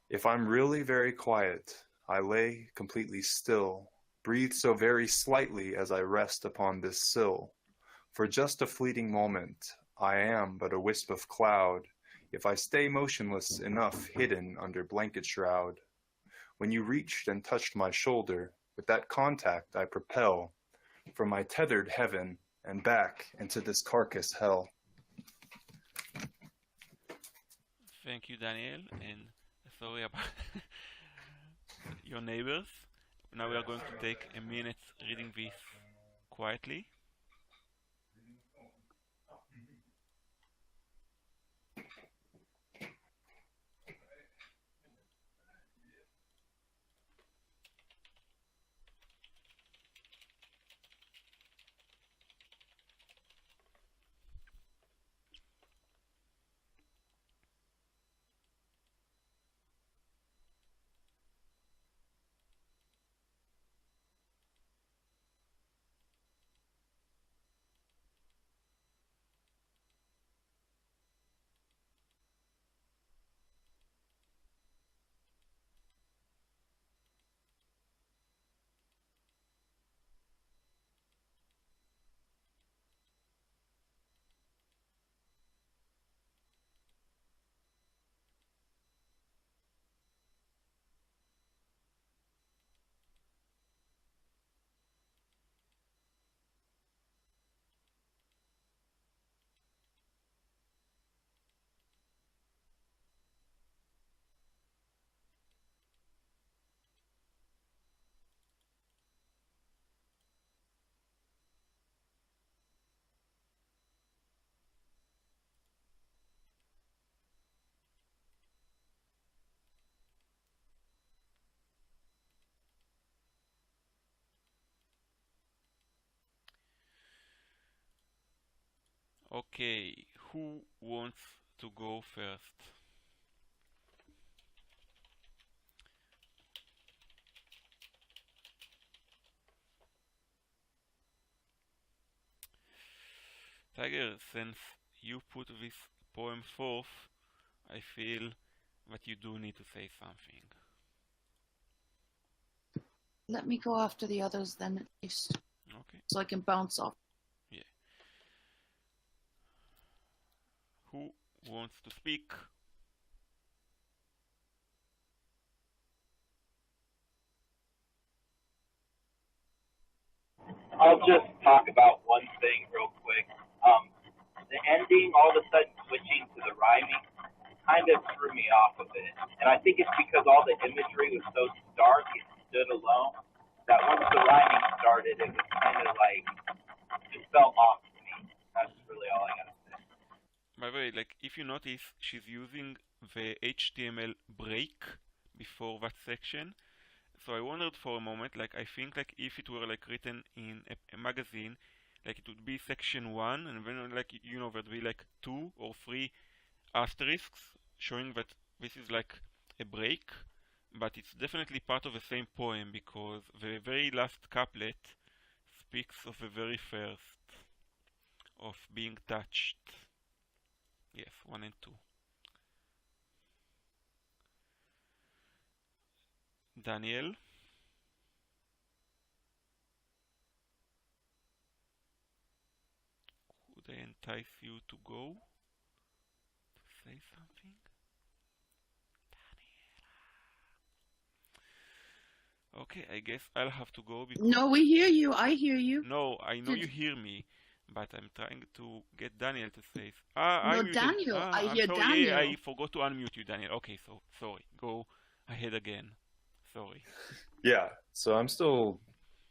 If I'm really very quiet, I lay completely still, breathe so very slightly as I rest upon this sill. For just a fleeting moment, I am but a wisp of cloud, if I stay motionless enough hidden under blanket shroud. When you reached and touched my shoulder, with that contact I propel from my tethered heaven and back into this carcass hell. Thank you, Daniel, and sorry about your neighbors. Now we are going to take a minute reading this quietly. Okay, who wants to go first? Tiger, since you put this poem forth, I feel that you do need to say something. Let me go after the others then, at least, Okay. so I can bounce off. Yeah. Who wants to speak? I'll just talk about one thing real quick. The ending, all of a sudden switching to the rhyming, kind of threw me off a bit. And I think it's because all the imagery was so stark, it stood alone, that once the rhyming started, it was kind of like, it felt off to me. That's really all I gotta say. By the way, like if you notice, she's using the HTML break before that section. So I wondered for a moment, like I think like if it were like written in a magazine, like it would be section 1, and then like you know there'd be like 2 or 3 asterisks showing that this is like a break, but it's definitely part of the same poem because the very last couplet speaks of the very first, of being touched. Yes, 1 and 2. Daniel? Could I entice you to go? To say something? Daniel. Okay, I guess I'll have to go because... No, we hear you. I hear you. No, I know you hear me, but I'm trying to get Daniel to say... I No, muted. Daniel. I I'm hear sorry. Daniel. Yeah, I forgot to unmute you, Daniel. Okay, so sorry. Go ahead again. Sorry. Yeah, so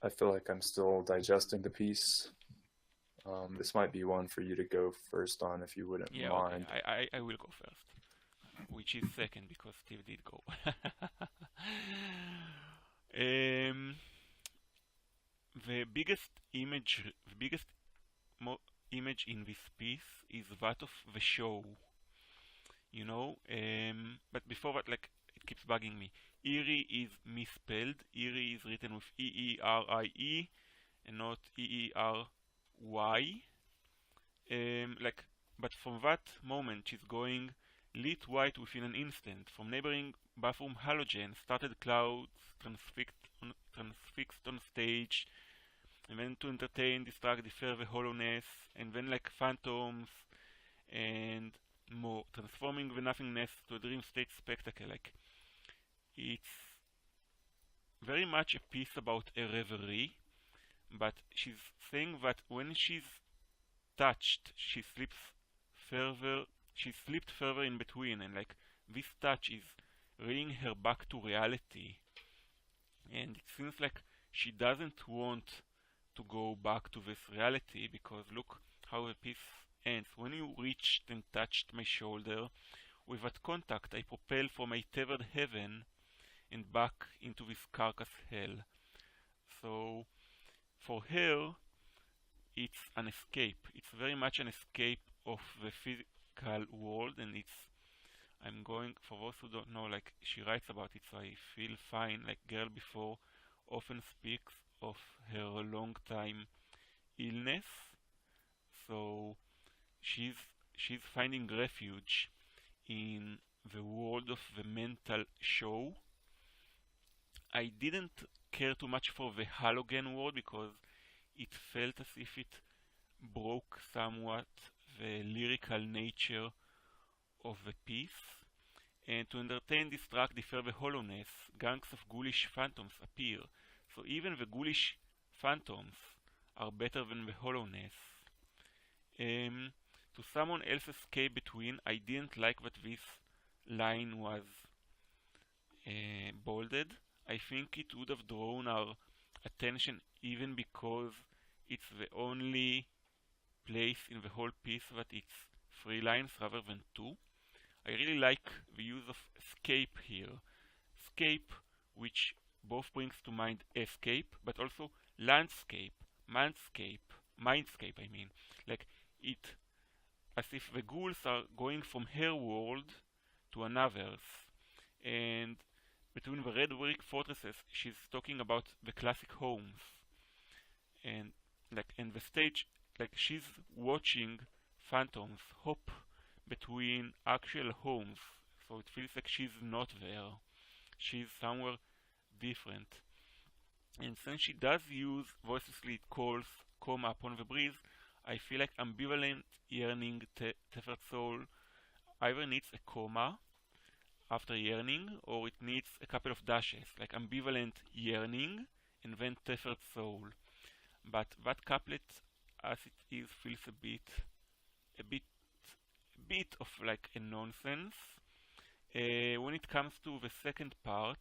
I feel like I'm still digesting the piece. This might be one for you to go first on if you wouldn't mind. Okay. I will go first, which is second because Steve did go. The biggest image in this piece is that of the show, you know. But before that, like, it keeps bugging me. Eerie is misspelled. Eerie is written with E-E-R-I-E and not E-E-R-Y. But from that moment, she's going lit white within an instant. From neighboring bathroom halogen started clouds transfixed on stage, and then to entertain, distract, defer the hollowness, and then like phantoms and more, transforming the nothingness to a dream state spectacle. Like, it's very much a piece about a reverie, but she's saying that when she's touched, she slipped further in between, and like this touch is bringing her back to reality. And it seems like she doesn't want to go back to this reality, because look how the piece ends. When you reached and touched my shoulder, with that contact I propel from my tethered heaven and back into this carcass hell. So for her, it's an escape. It's very much an escape of the physical world, and I'm going, for those who don't know, like, she writes about it, so I feel fine. Like, Girl Before often speaks of her long time illness, so she's finding refuge in the world of the mental show. I didn't care too much for the halogen word because it felt as if it broke somewhat the lyrical nature of the piece. And to entertain, distract, defer the hollowness, gangs of ghoulish phantoms appear. So even the ghoulish phantoms are better than the hollowness. To someone else escape between, I didn't like that this line was bolded. I think it would have drawn our attention, even because it's the only place in the whole piece that it's 3 lines rather than 2. I really like the use of escape here. Escape, which both brings to mind escape, but also landscape, mindscape, I mean. Like, it, as if the ghouls are going from her world to another's. And between the red brick fortresses, she's talking about the classic homes. And the stage, like she's watching phantoms hop between actual homes, so it feels like she's not there. She's somewhere different. And since she does use voicelessly calls come upon the breeze, I feel like ambivalent yearning tethered soul either needs a comma after yearning, or it needs a couple of dashes, like ambivalent yearning and then tethered soul. But that couplet, as it is, feels a bit of like a nonsense. When it comes to the second part,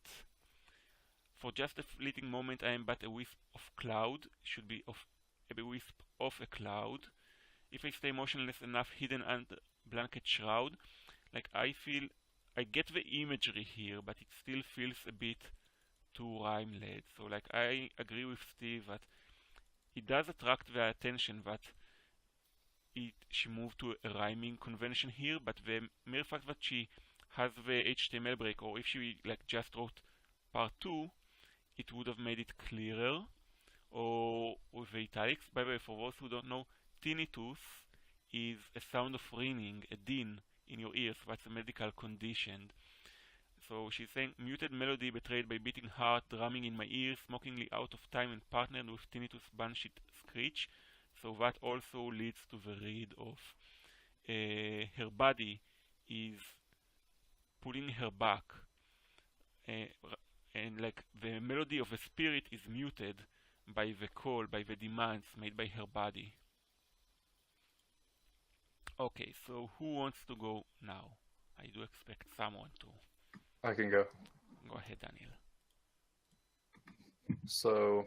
for just a fleeting moment I am but a wisp of cloud, should be of a wisp of a cloud. If I stay motionless enough, hidden under blanket shroud, like I get the imagery here, but it still feels a bit too rhyme-led. So like I agree with Steve that it does attract the attention that she moved to a rhyming convention here, but the mere fact that she has the HTML break, or if she like just wrote part 2, it would have made it clearer, or with the italics. By the way, for those who don't know, tinnitus is a sound of ringing, a din in your ears. That's a medical condition. So she's saying, muted melody betrayed by beating heart, drumming in my ears, mockingly out of time and partnered with tinnitus banshee screech. So that also leads to the read of her body is pulling her back, and like the melody of the spirit is muted by the call, by the demands made by her body. Okay, so who wants to go now? I do expect someone to. I can go. Go ahead, Daniel. So,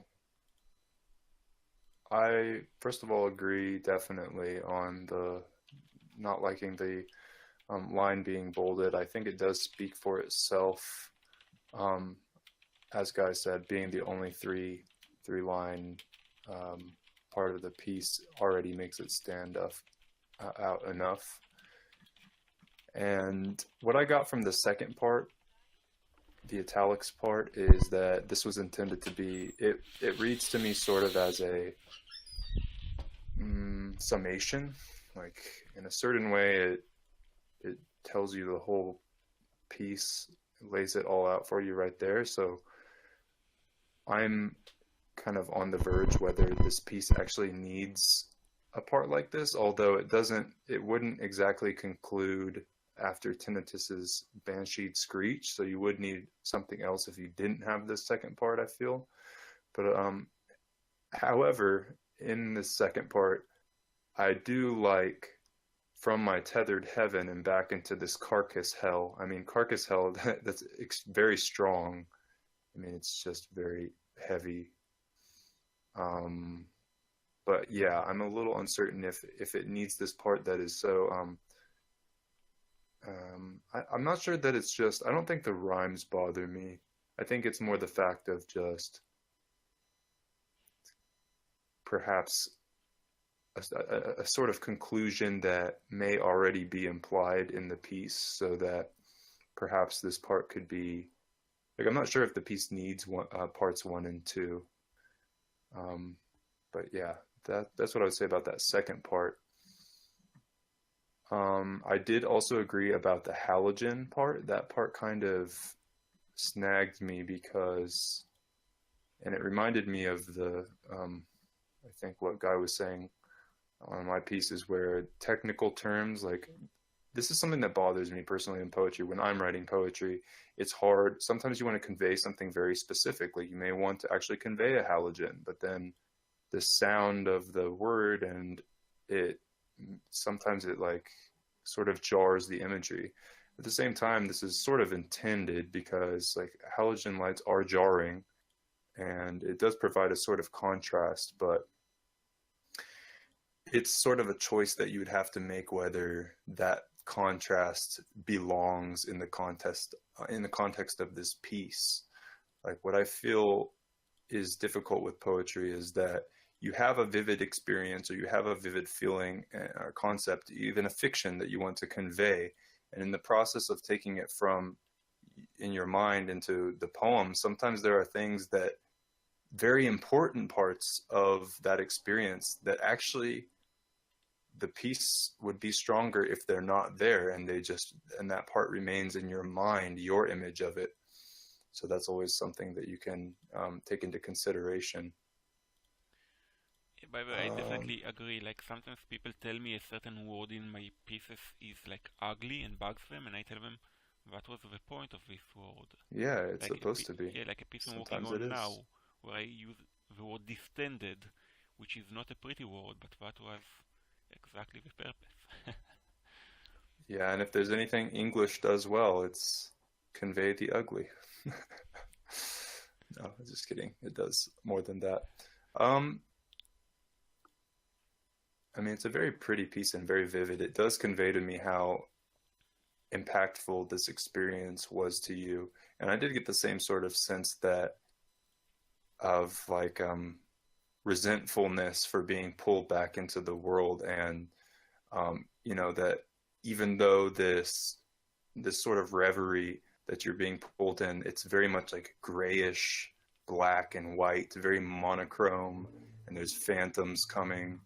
I first of all agree definitely on the not liking the line being bolded. I think it does speak for itself. As Guy said, being the only three line part of the piece already makes it stand out enough. And what I got from the second part, the italics part, is that this was intended to be, it reads to me sort of as a summation. Like in a certain way, it tells you the whole piece, lays it all out for you right there. So I'm kind of on the verge whether this piece actually needs a part like this, although it wouldn't exactly conclude after tinnitus's bansheed screech, so you would need something else if you didn't have this second part, I feel. But however, in this second part, I do like from my tethered heaven and back into this carcass hell. I mean, carcass hell, that's very strong. I mean, it's just very heavy. But yeah, I'm a little uncertain if it needs this part that is so I'm not sure that it's just, I don't think the rhymes bother me. I think it's more the fact of just perhaps a sort of conclusion that may already be implied in the piece, so that perhaps this part could be, like, I'm not sure if the piece needs parts 1 and 2. But yeah, that's what I would say about that second part. I did also agree about the halogen part. That part kind of snagged me because, and it reminded me of the, I think what Guy was saying on my pieces, where technical terms, like, this is something that bothers me personally in poetry. When I'm writing poetry, it's hard. Sometimes you want to convey something very specific. Like you may want to actually convey a halogen, but then the sound of the word and sometimes it like sort of jars the imagery. At the same time, this is sort of intended because like halogen lights are jarring and it does provide a sort of contrast, but it's sort of a choice that you would have to make whether that contrast belongs in the context of this piece. Like what I feel is difficult with poetry is that you have a vivid experience or you have a vivid feeling or concept, even a fiction that you want to convey. And in the process of taking it from in your mind into the poem, sometimes there are things that very important parts of that experience that actually the piece would be stronger if they're not there, and that part remains in your mind, your image of it. So that's always something that you can take into consideration. By the way, I definitely agree. Like sometimes people tell me a certain word in my pieces is like ugly and bugs them, and I tell them what was the point of this word. Yeah, it's Like supposed to be. yeah, like a piece I'm Sometimes working it on is. now, where I use the word distended, which is not a pretty word, but that was exactly the purpose. Yeah, and if there's anything English does well, it's convey the ugly. No, just kidding. It does more than that. I mean, it's a very pretty piece and very vivid. It does convey to me how impactful this experience was to you. And I did get the same sort of sense that of like resentfulness for being pulled back into the world, and you know, that even though this sort of reverie that you're being pulled in, it's very much like grayish, black and white, very monochrome, and there's phantoms coming.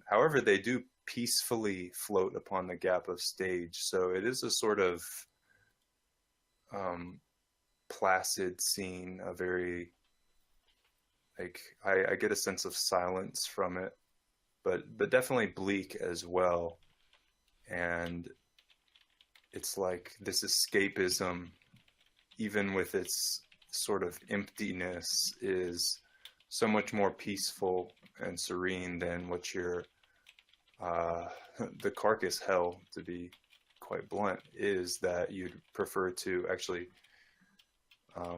However, they do peacefully float upon the gap of stage, so it is a sort of placid scene, a very, like, I get a sense of silence from it, but definitely bleak as well. And it's like this escapism, even with its sort of emptiness, is so much more peaceful and serene than what your the carcass hell, to be quite blunt, is, that you'd prefer to actually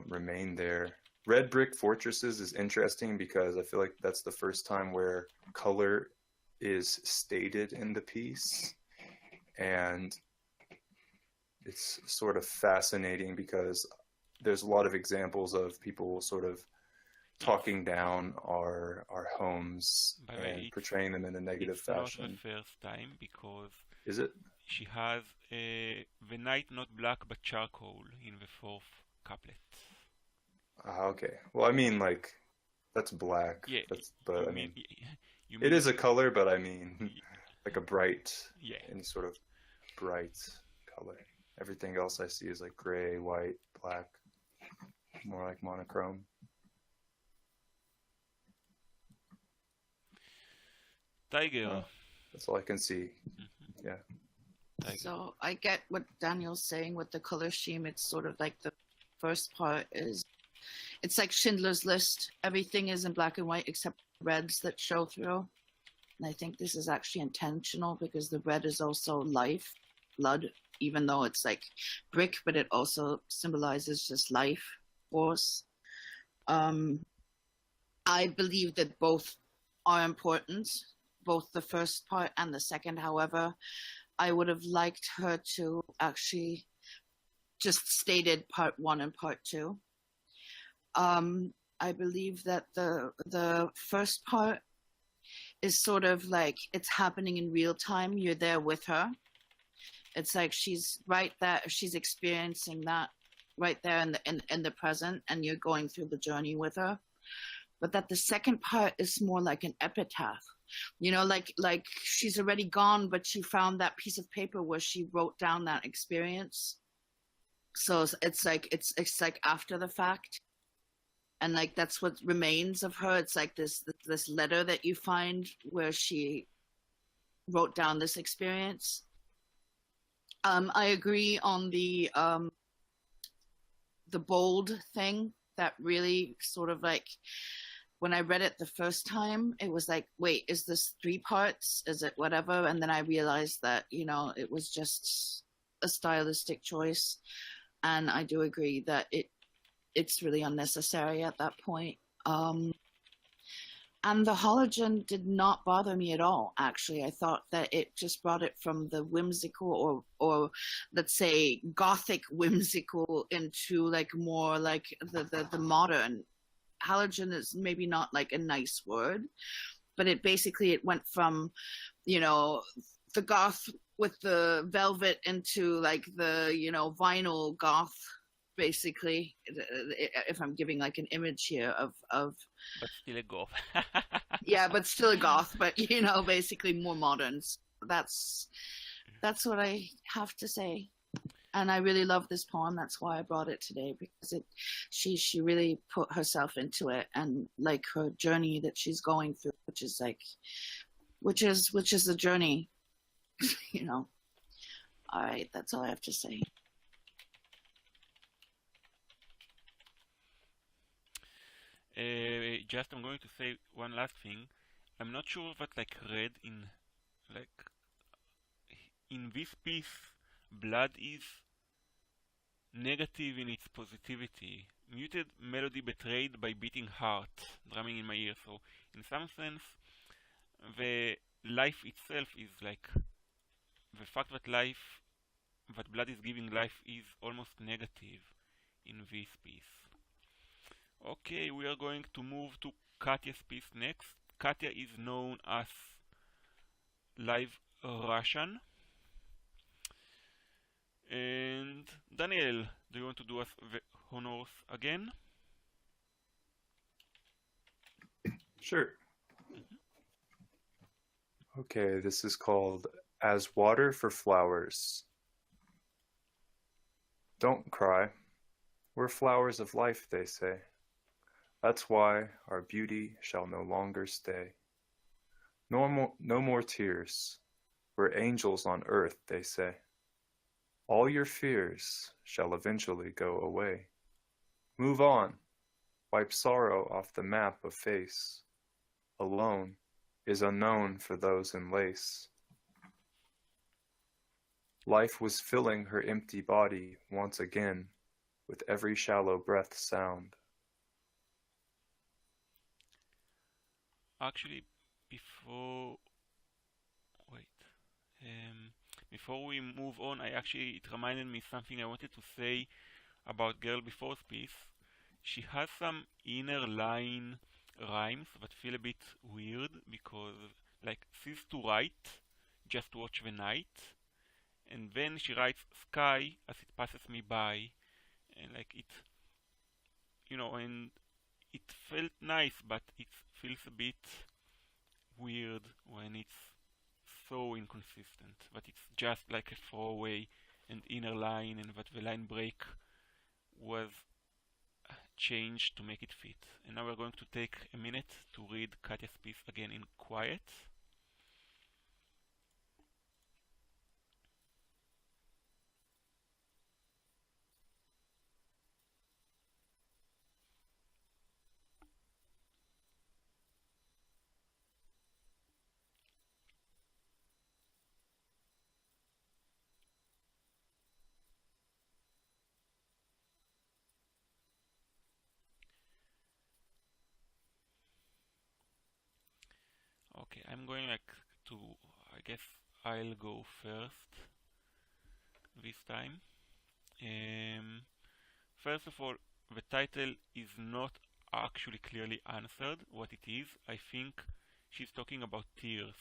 remain there. Red brick fortresses is interesting because I feel like that's the first time where color is stated in the piece, and it's sort of fascinating because there's a lot of examples of people sort of talking down our homes and portraying them in a negative fashion. It's not the first time, because is it? She has the night not black but charcoal in the fourth couplet. Okay. Well, I mean, like, that's black. Yeah. But I mean, it is a color, but I mean, like a bright, any sort of bright color. Everything else I see is like gray, white, black, more like monochrome. Tiger. That's all I can see. Mm-hmm. Yeah. Tiger. So I get what Daniel's saying with the color scheme. It's sort of like the first part is, it's like Schindler's List. Everything is in black and white except reds that show through. And I think this is actually intentional because the red is also life, blood, even though it's like brick, but it also symbolizes just life, force. I believe that both are important, both the first part and the second. However, I would have liked her to actually just stated part 1 and part 2. I believe that the first part is sort of like it's happening in real time. You're there with her. It's like she's right there. She's experiencing that right there in the present, and you're going through the journey with her. But that the second part is more like an epitaph. You know, like she's already gone, but she found that piece of paper where she wrote down that experience. So it's like after the fact, and like that's what remains of her. It's like this letter that you find where she wrote down this experience. I agree on the bold thing. That really sort of like, when I read it the first time, it was like, wait, is this 3 parts? Is it whatever? And then I realized that, you know, it was just a stylistic choice. And I do agree that it's really unnecessary at that point. And the halogen did not bother me at all, actually. I thought that it just brought it from the whimsical or let's say gothic whimsical into like more like the modern. Halogen is maybe not like a nice word, but it went from, you know, the goth with the velvet into like the, you know, vinyl goth basically, if I'm giving like an image here of But still a goth. yeah, but still a goth, but you know, basically more modern. That's what I have to say. And I really love this poem. That's why I brought it today, because she really put herself into it, and like her journey that she's going through, which is a journey, you know. All right, that's all I have to say. Just I'm going to say one last thing. I'm not sure that like read in this piece, blood is negative in its positivity. Muted melody betrayed by beating heart, drumming in my ear. So in some sense, the life itself is like the fact that blood is giving life is almost negative in this piece. Okay, we are going to move to Katya's piece next. Katya is known as live Russian. And Daniel, do you want to do us the honors again? Sure. Okay, this is called As Water for Flowers. Don't cry. We're flowers of life, they say. That's why our beauty shall no longer stay. No more tears. We're angels on earth, they say. All your fears shall eventually go away. Move on. Wipe sorrow off the map of face. Alone is unknown for those in lace. Life was filling her empty body once again with every shallow breath sound. Actually, before before we move on, it reminded me something I wanted to say about Girl Before's piece. She has some inner line rhymes that feel a bit weird, because like cease to write, just watch the night, and then she writes sky as it passes me by, and like it, and it felt nice, but it feels a bit weird when it's so inconsistent, but it's just like a throwaway and inner line, and that the line break was changed to make it fit. And now we're going to take a minute to read Katya's piece again in quiet. Okay, I'm going I guess I'll go first this time. First of all, the title is not actually clearly answered what it is. I think she's talking about tears.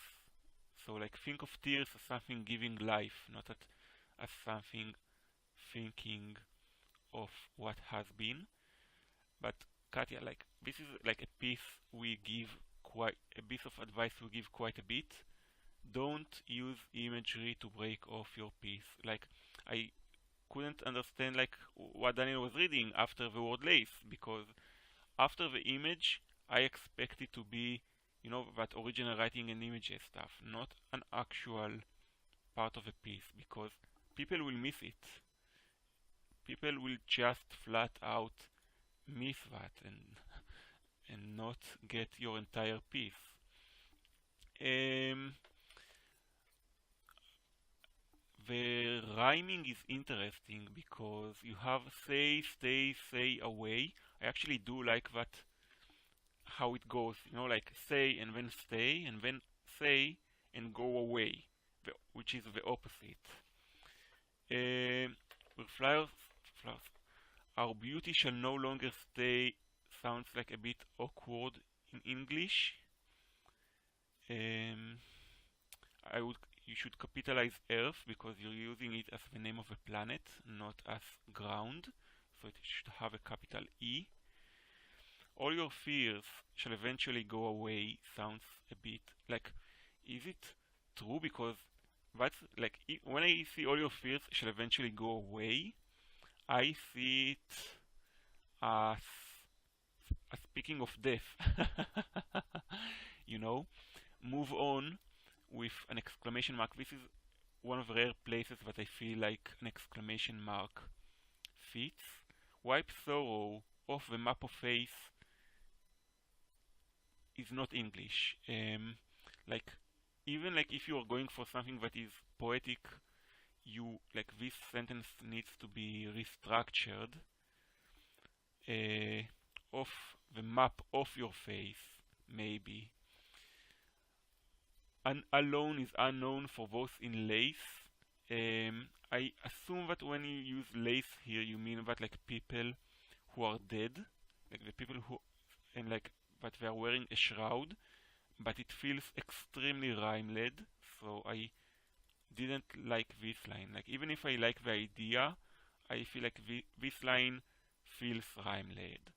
So like think of tears as something giving life, not as something thinking of what has been. But Katya, like this is like a piece we give quite a piece of advice we give quite a bit. Don't use imagery to break off your piece. Like I couldn't understand like what Daniel was reading after the word lace, because after the image I expect it to be, that original writing and images stuff, not an actual part of a piece, because people will miss it. People will just flat out miss that and not get your entire piece. The rhyming is interesting because you have say, stay, say, away. I actually do like that, how it goes, like say and then stay and then say and go away, which is the opposite. With flowers, our beauty shall no longer stay sounds like a bit awkward in English. You should capitalize Earth because you're using it as the name of a planet, not as ground. so it should have a capital E. All your fears shall eventually go away sounds a bit like, is it true? Because that's like, when I see all your fears shall eventually go away, I see it as, speaking of death. You know, move on with an exclamation mark. This is one of the rare places that I feel like an exclamation mark fits. Wipe sorrow off the map of face is not English. Like, even like if you are going for something that is poetic, you like this sentence needs to be restructured. Off the map of your face, maybe. Alone is unknown for those in lace. I assume that when you use lace here, you mean that like people who are dead, like the people who, and like that they are wearing a shroud, but it feels extremely rhyme-led, so I didn't like this line. Like, even if I like the idea, I feel like this line feels rhyme-led.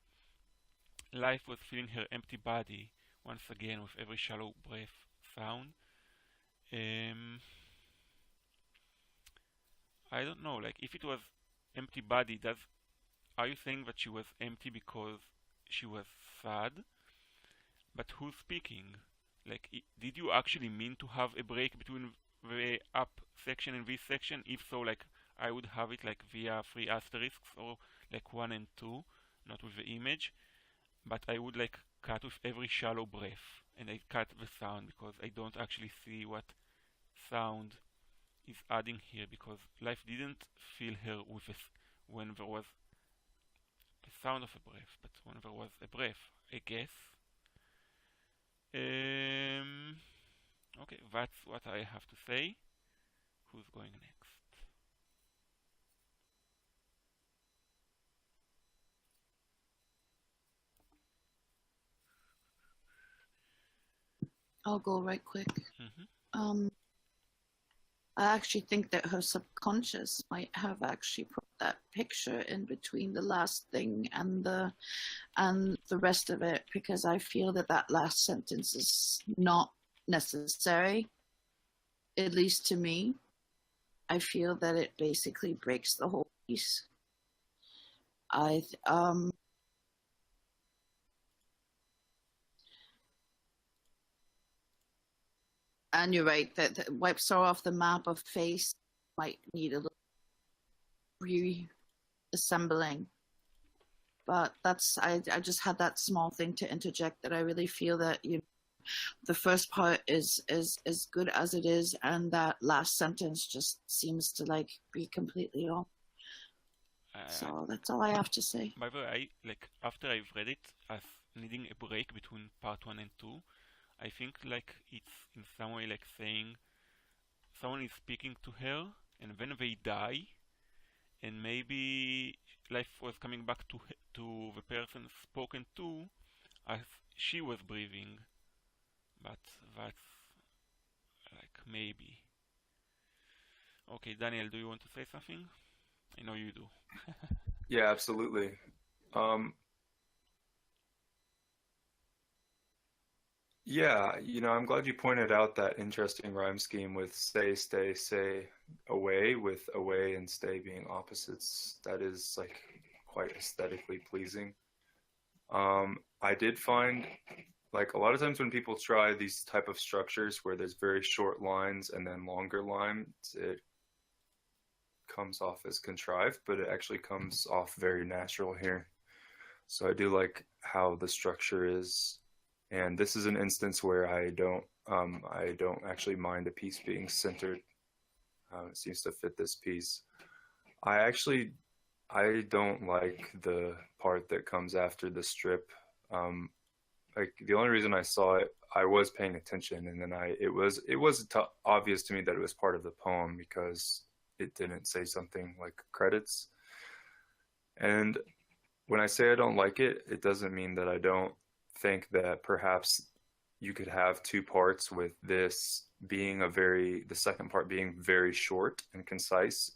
Life was filling her empty body once again with every shallow breath sound. I don't know, like, if it was empty body, are you saying that she was empty because she was sad? But who's speaking? Like, did you actually mean to have a break between the up section and this section? If so, like, I would have it like via 3 asterisks, or like 1 and 2, not with the image, but I would like cut with every shallow breath, and I cut the sound because I don't actually see what sound is adding here, because life didn't fill her with when there was the sound of a breath, but when there was a breath, I guess. Okay, that's what I have to say. Who's going next? I'll go right quick. Mm-hmm. I actually think that her subconscious might have actually put that picture in between the last thing and the rest of it, because I feel that that last sentence is not necessary, at least to me. I feel that it basically breaks the whole piece. And you're right that wipe sorrow off the map of face might need a little reassembling. But I just had that small thing to interject, that I really feel that the first part is good as it is, and that last sentence just seems to like be completely off. So that's all I have to say. By the way, like, after I've read it as needing a break between part 1 and 2, I think like it's in some way like saying someone is speaking to her, and then they die, and maybe life was coming back to the person spoken to as she was breathing. But that's like maybe. Okay, Daniel, do you want to say something? I know you do. Yeah, absolutely. Yeah, I'm glad you pointed out that interesting rhyme scheme with say, stay, say, away, with away and stay being opposites. That is like quite aesthetically pleasing. I did find like a lot of times when people try these type of structures where there's very short lines and then longer lines, it comes off as contrived, but it actually comes off very natural here. So I do like how the structure is, and this is an instance where I don't actually mind a piece being centered. It seems to fit this piece. I don't like the part that comes after the strip. Like the only reason I saw it, I was paying attention, and then it was obvious to me that it was part of the poem because it didn't say something like credits. And when I say I don't like it, it doesn't mean that I don't think that perhaps you could have 2 parts, with this being the second part being very short and concise,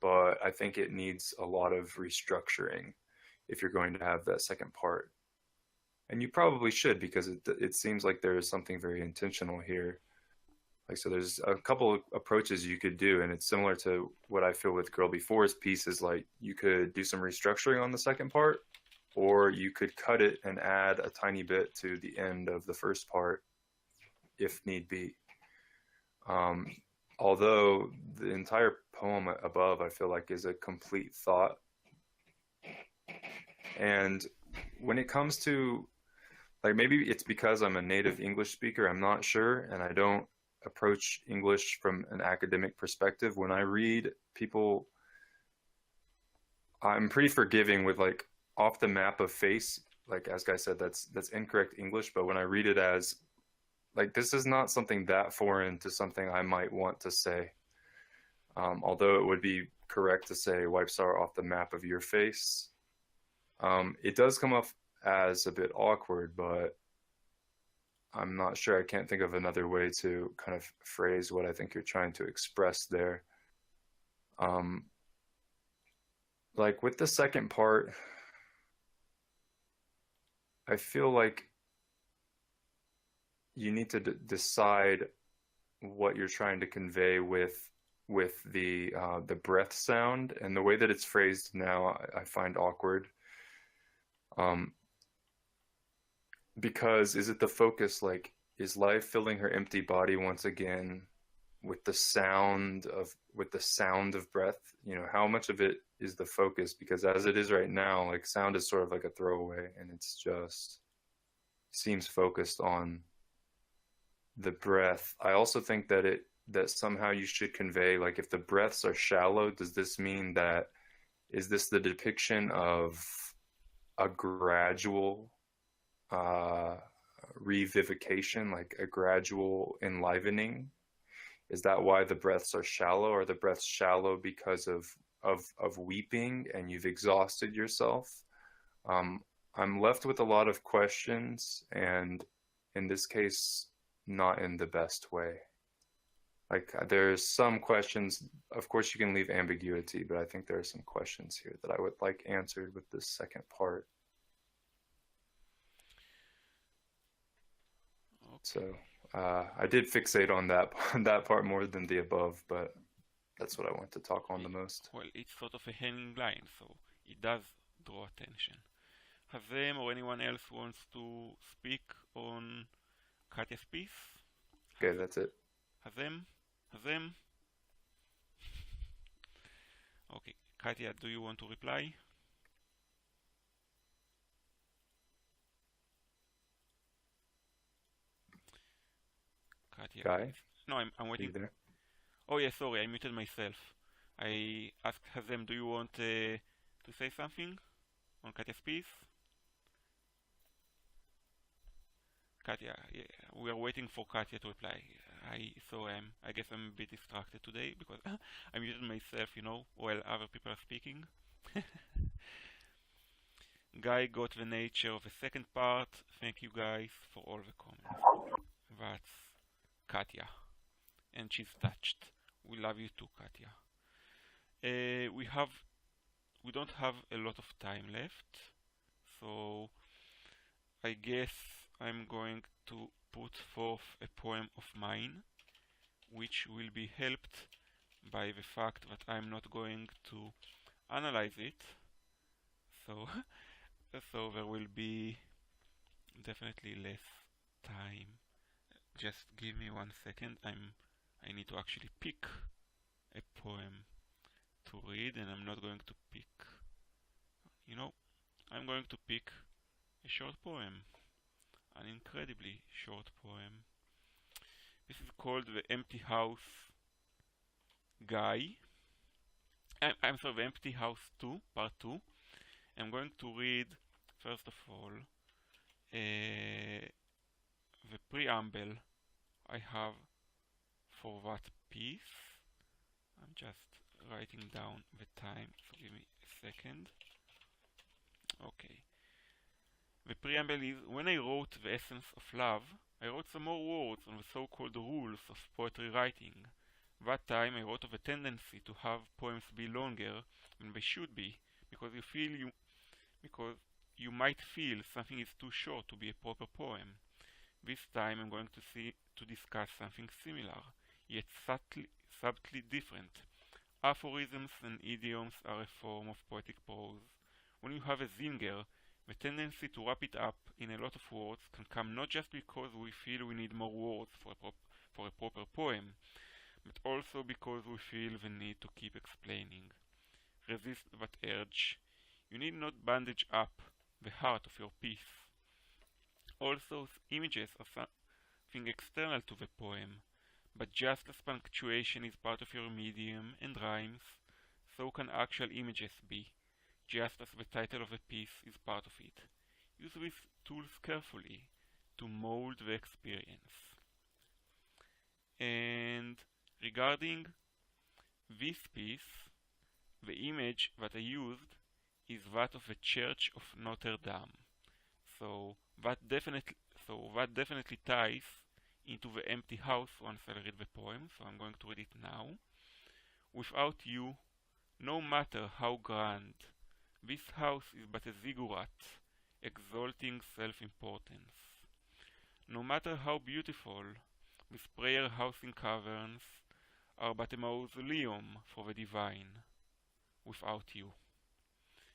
but I think it needs a lot of restructuring if you're going to have that second part. And you probably should, because it seems like there is something very intentional here. Like, so there's a couple of approaches you could do, and it's similar to what I feel with Girl Before's piece. Is like, you could do some restructuring on the second part, or you could cut it and add a tiny bit to the end of the first part if need be. Although the entire poem above, I feel like, is a complete thought. And when it comes to, like, maybe it's because I'm a native English speaker, I'm not sure, and I don't approach English from an academic perspective. When I read people, I'm pretty forgiving with, like, off the map of face. Like, as Guy said, that's incorrect English, but when I read it as, like, this is not something that foreign to something I might want to say. Although it would be correct to say wipes are off the map of your face. It does come off as a bit awkward, but I'm not sure. I can't think of another way to kind of phrase what I think you're trying to express there. Like, with the second part, I feel like you need to decide what you're trying to convey with the breath sound, and the way that it's phrased now I find awkward. Because is it the focus, like, is life filling her empty body once again with the sound of breath? You know, how much of it is the focus? Because as it is right now, like, sound is sort of like a throwaway, and it's just seems focused on the breath. I also think that somehow you should convey, like, if the breaths are shallow, does this mean that, is this the depiction of a gradual revivification, like a gradual enlivening? Is that why the breaths are shallow? Are the breaths shallow because of weeping and you've exhausted yourself? I'm left with a lot of questions, and in this case, not in the best way. Like, there's some questions, of course you can leave ambiguity, but I think there are some questions here that I would like answered with this second part. So I did fixate on that part more than the above, but that's what I want to talk on the most. Well, it's sort of a hanging line, so it does draw attention. Hazem or anyone else wants to speak on Katya's piece? Okay, that's it. Hazem? Okay, Katya, do you want to reply? Katya. Guy? No, I'm waiting. There? Oh yeah, sorry, I muted myself. I asked Hazem, do you want to say something on Katya's piece? Katya, yeah, we are waiting for Katya to reply. I guess I'm a bit distracted today because I muted myself, while other people are speaking. Guy got the nature of the second part. Thank you guys for all the comments. That's Katya, and she's touched. We love you too, Katya. We don't have a lot of time left, so I guess I'm going to put forth a poem of mine, which will be helped by the fact that I'm not going to analyze it. So there will be definitely less time. Just give me 1 second. I need to actually pick a poem to read, and I'm not going to pick, I'm going to pick a short poem, an incredibly short poem. This is called The Empty House Guy. I'm sorry, The Empty House 2, Part 2. I'm going to read, first of all, the preamble I have for that piece. I'm just writing down the time, so give me a second. Okay. The preamble is, when I wrote The Essence of Love, I wrote some more words on the so-called rules of poetry writing, That time I wrote of a tendency to have poems be longer than they should be, because because you might feel something is too short to be a proper poem. This time I'm going to discuss something similar, yet subtly different. Aphorisms and idioms are a form of poetic prose. When you have a zinger, the tendency to wrap it up in a lot of words can come not just because we feel we need more words for a proper poem, but also because we feel the need to keep explaining. Resist that urge. You need not bandage up the heart of your piece. Also, images are something external to the poem, but just as punctuation is part of your medium and rhymes, so can actual images be, just as the title of a piece is part of it. Use these tools carefully to mold the experience. And regarding this piece, the image that I used is that of the Church of Notre Dame. So that definitely ties into the empty house once I read the poem, so I'm going to read it now. Without you, no matter how grand, this house is but a ziggurat, exalting self-importance. No matter how beautiful, these prayer housing caverns are but a mausoleum for the divine, without you.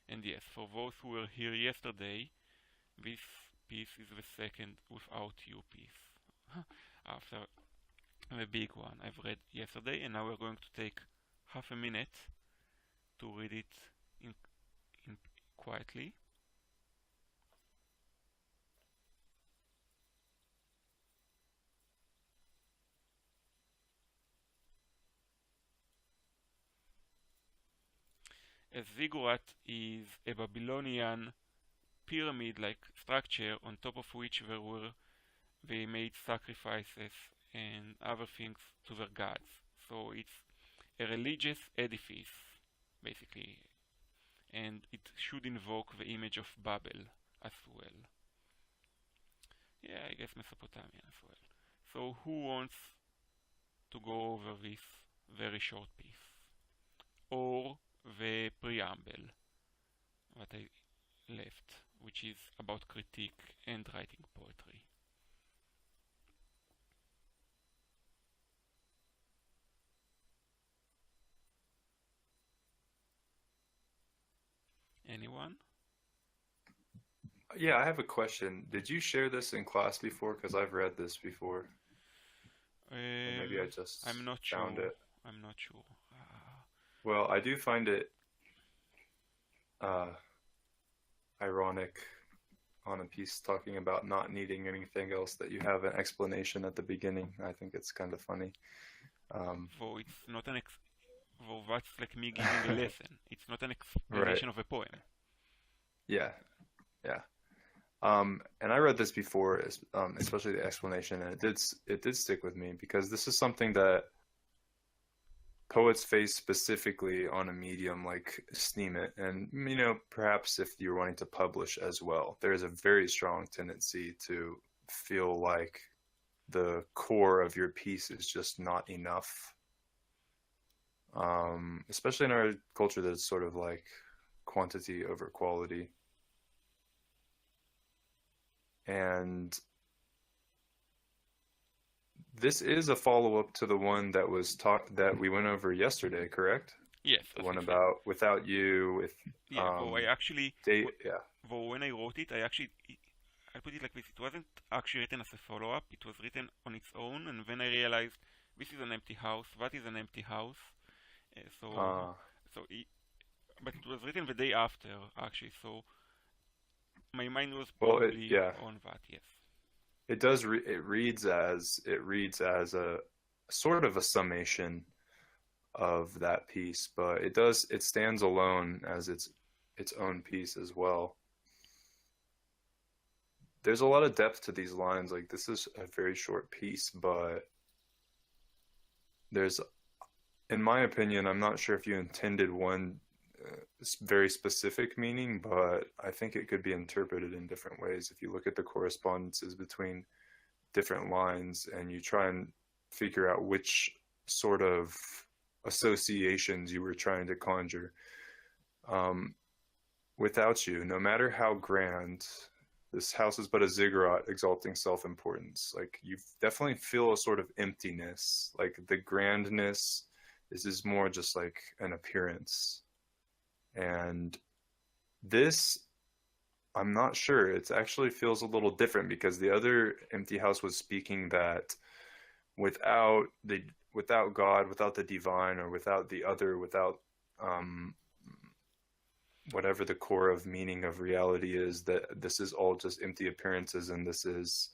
And yes, for those who were here yesterday, this piece is the second without you piece. After the big one I've read yesterday, and now we're going to take half a minute to read it in quietly. A ziggurat is a Babylonian pyramid-like structure on top of which they made sacrifices and other things to their gods. So it's a religious edifice, basically, and it should invoke the image of Babel as well. Yeah, I guess Mesopotamia as well. So who wants to go over this very short piece? Or the preamble that I left, which is about critique and writing poetry. Anyone? Yeah, I have a question. Did you share this in class before? Because I've read this before. Or maybe I just I'm not found sure. it. I'm not sure. Well, I do find it ironic on a piece talking about not needing anything else that you have an explanation at the beginning. I think it's kind of funny. Though it's not though that's like me giving a lesson. It's not an explanation of a poem. Yeah. And I read this before, especially the explanation, and it did stick with me because this is something that poets face specifically on a medium like Steemit, and perhaps if you're wanting to publish as well, there's a very strong tendency to feel like the core of your piece is just not enough. Especially in our culture that's sort of like quantity over quality. And this is a follow-up to the one that we went over yesterday, correct? Yes. The one about without you, Though I actually, though when I wrote it, I put it like this. It wasn't actually written as a follow-up. It was written on its own, and then I realized this is an empty house. That is an empty house. But it was written the day after, actually. So my mind was probably on that. Yes. It does. It reads as a sort of a summation of that piece, but it stands alone as its own piece as well. There's a lot of depth to these lines. Like, this is a very short piece, but there's, in my opinion, I'm not sure if you intended one very specific meaning, but I think it could be interpreted in different ways. If you look at the correspondences between different lines and you try and figure out which sort of associations you were trying to conjure. Without you, no matter how grand, this house is but a ziggurat exalting self-importance. Like, you definitely feel a sort of emptiness. Like, the grandness is more just like an appearance. And this, I'm not sure. It actually feels a little different, because the other empty house was speaking that without God, without the divine, or without the other, without whatever the core of meaning of reality is, that this is all just empty appearances, and this is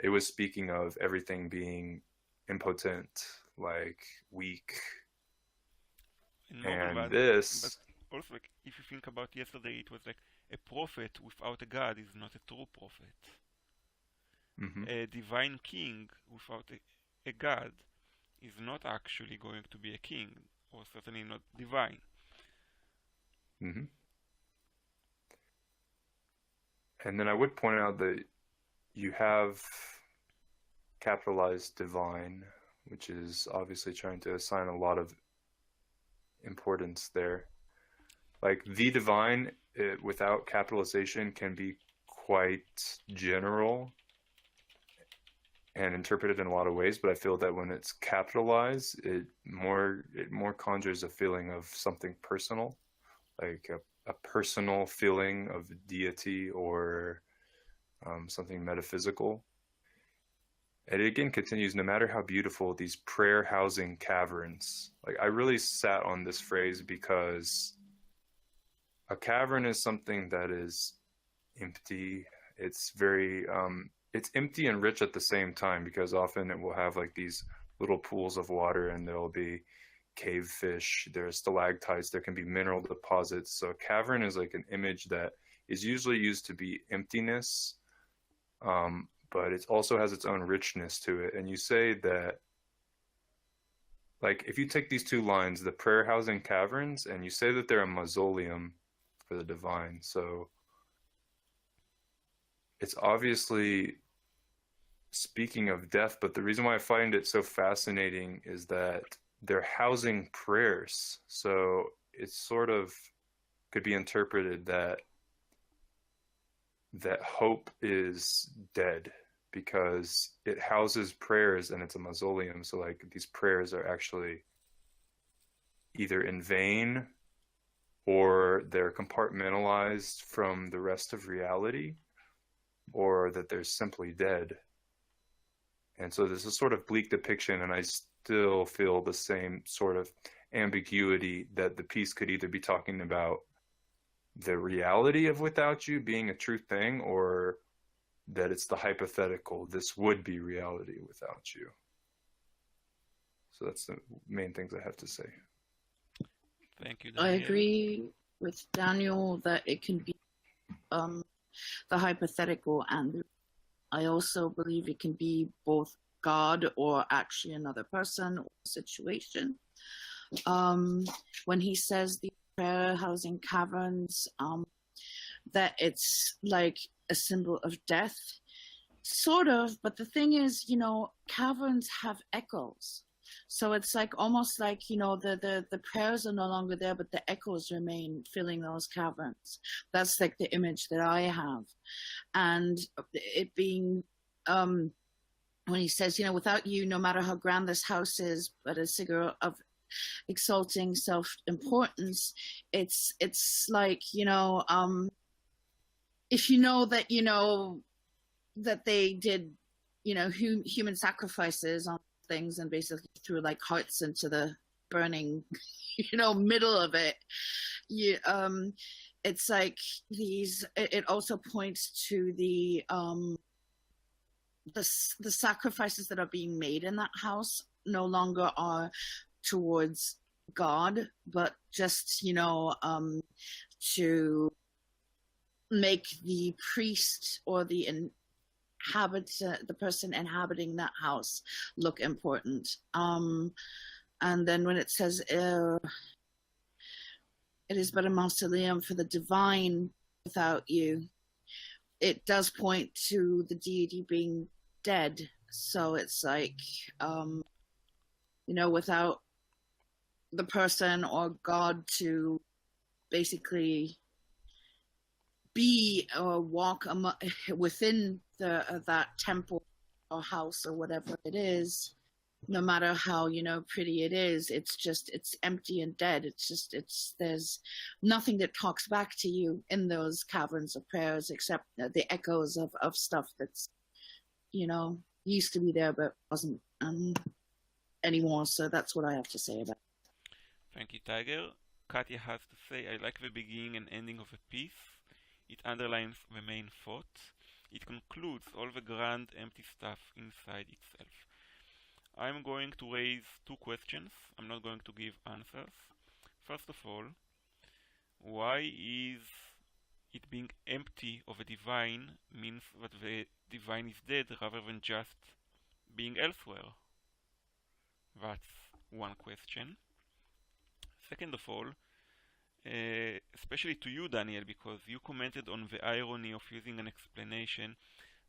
it was speaking of everything being impotent, like weak. And this, but also, like, if you think about yesterday, it was like a prophet without a god is not a true prophet. mm-hmm. A divine king without a god is not actually going to be a king, or certainly not divine. Mm-hmm. And then I would point out that you have capitalized divine, which is obviously trying to assign a lot of importance there. Like, the divine, without capitalization, can be quite general and interpreted in a lot of ways, but I feel that when it's capitalized, it more conjures a feeling of something personal, like a personal feeling of deity, or something metaphysical. And it again continues, no matter how beautiful these prayer housing caverns. Like, I really sat on this phrase because a cavern is something that is empty. It's very it's empty and rich at the same time, because often it will have like these little pools of water, and there'll be cave fish, there's stalactites, there can be mineral deposits. So a cavern is like an image that is usually used to be emptiness, but it also has its own richness to it. And you say that, like, if you take these two lines, the prayer housing caverns, and you say that they're a mausoleum for the divine, so it's obviously speaking of death. But the reason why I find it so fascinating is that they're housing prayers. So it sort of could be interpreted that hope is dead, because it houses prayers and it's a mausoleum. So like, these prayers are actually either in vain, or they're compartmentalized from the rest of reality, or that they're simply dead. And so there's a sort of bleak depiction, and I still feel the same sort of ambiguity, that the piece could either be talking about the reality of without you being a true thing, or that it's the hypothetical, this would be reality without you. So that's the main things I have to say. Thank you, Daniel. I agree with Daniel that it can be the hypothetical, and I also believe it can be both God or actually another person or situation. When he says the prayer housing caverns, that it's like a symbol of death, sort of, but the thing is, caverns have echoes. So it's like almost like, the prayers are no longer there, but the echoes remain filling those caverns. That's like the image that I have. And it being, when he says, without you, no matter how grand this house is, but a figure of exalting self-importance, it's like, if you know that they did, human sacrifices on things, and basically threw like hearts into the burning, middle of it. It's like these. It also points to the sacrifices that are being made in that house no longer are towards God, but just to make the priest or the person inhabiting that house look important. And then when it says it is but a mausoleum for the divine without you, it does point to the deity being dead. So it's like without the person or God to basically be or walk within that temple or house or whatever it is, no matter how pretty it is, it's empty and dead. There's nothing that talks back to you in those caverns of prayers except the echoes of stuff that's used to be there but wasn't anymore. So that's what I have to say about it. Thank you, Tiger. Katya has to say, I like the beginning and ending of a piece. It underlines the main thought. It concludes all the grand empty stuff inside itself. I'm going to raise two questions. I'm not going to give answers. First of all, why is it being empty of a divine means that the divine is dead rather than just being elsewhere? That's one question. Second of all, especially to you, Daniel, because you commented on the irony of using an explanation,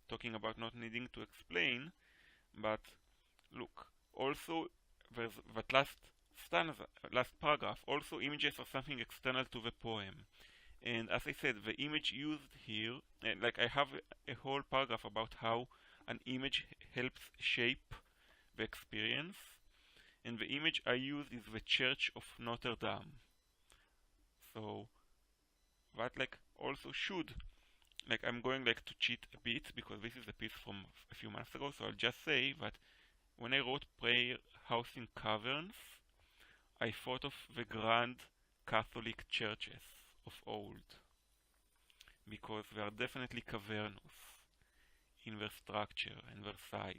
talking about not needing to explain, but look, also there's that last stanza, last paragraph, also images are something external to the poem. And as I said, the image used here, like I have a whole paragraph about how an image helps shape the experience, and the image I used is the Church of Notre Dame. So that also should, I'm going to cheat a bit because this is a piece from a few months ago, so I'll just say that when I wrote Prayer House in Caverns, I thought of the grand Catholic churches of old, because they are definitely cavernous in their structure and their size.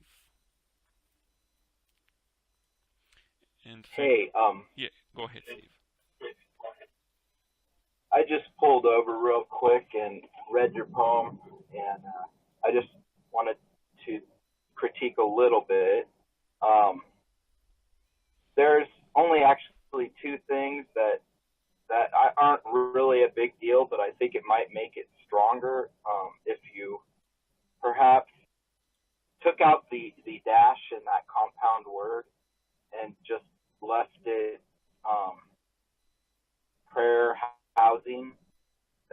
And Hey, yeah, go ahead, Steve. I just pulled over real quick and read your poem, and I just wanted to critique a little bit. There's only actually two things that aren't really a big deal, but I think it might make it stronger if you perhaps took out the dash in that compound word and just left it prayer housing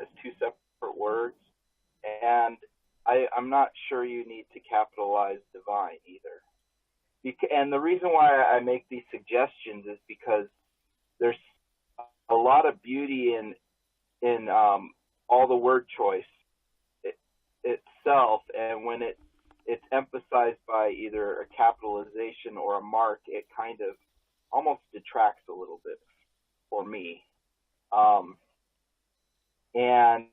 as two separate words. And I'm not sure you need to capitalize divine either. And the reason why I make these suggestions is because there's a lot of beauty in all the word choice itself, and when it's emphasized by either a capitalization or a mark, it kind of almost detracts a little bit for me. And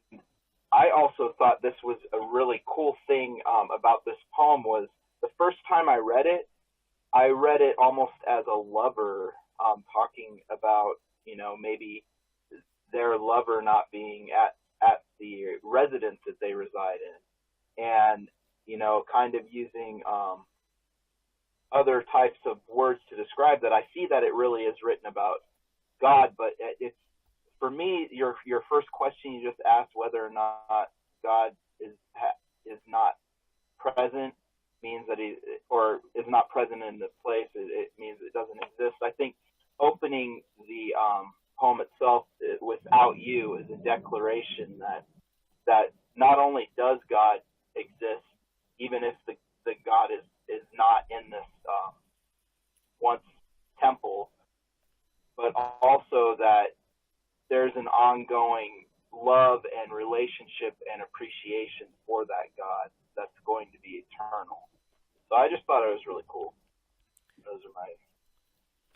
I also thought this was a really cool thing about this poem was the first time I read it almost as a lover talking about, maybe their lover not being at the residence that they reside in, and kind of using other types of words to describe that. I see that it really is written about God, but it's, for me, your first question you just asked, whether or not God is not present, means that he, or is not present in the place, it means it doesn't exist. I think opening the poem itself without you is a declaration that not only does God exist, even if the God is not in this once temple, but also that there's an ongoing love and relationship and appreciation for that God that's going to be eternal. So I just thought it was really cool. Those are my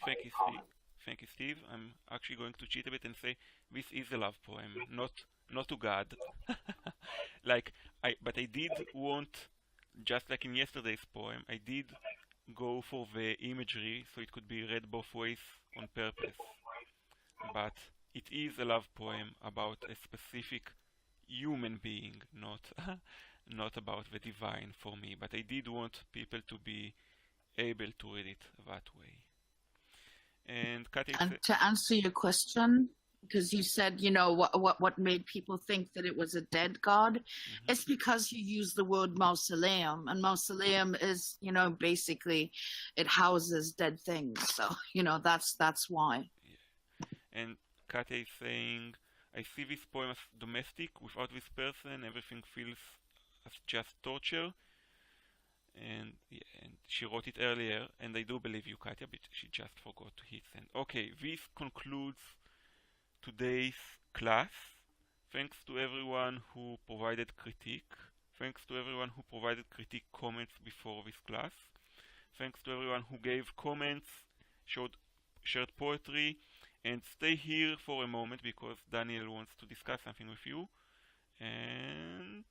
Thank you, comments. Steve. Thank you, Steve. I'm actually going to cheat a bit and say this is a love poem, not to God. But I did want, just like in yesterday's poem, I did go for the imagery so it could be read both ways on purpose. But it is a love poem about a specific human being, not about the divine for me. But I did want people to be able to read it that way. And Katya, And to answer your question, because you said, what made people think that it was a dead god. It's because you use the word mausoleum, and mausoleum is, basically it houses dead things. So, that's why. Yeah. And Katya is saying, I see this poem as domestic. Without this person, everything feels as just torture. And she wrote it earlier, and I do believe you, Katya, but she just forgot to hit send. Okay, this concludes today's class. Thanks to everyone who provided critique. Thanks to everyone who provided critique comments before this class. Thanks to everyone who gave comments, shared poetry, and stay here for a moment because Daniel wants to discuss something with you. And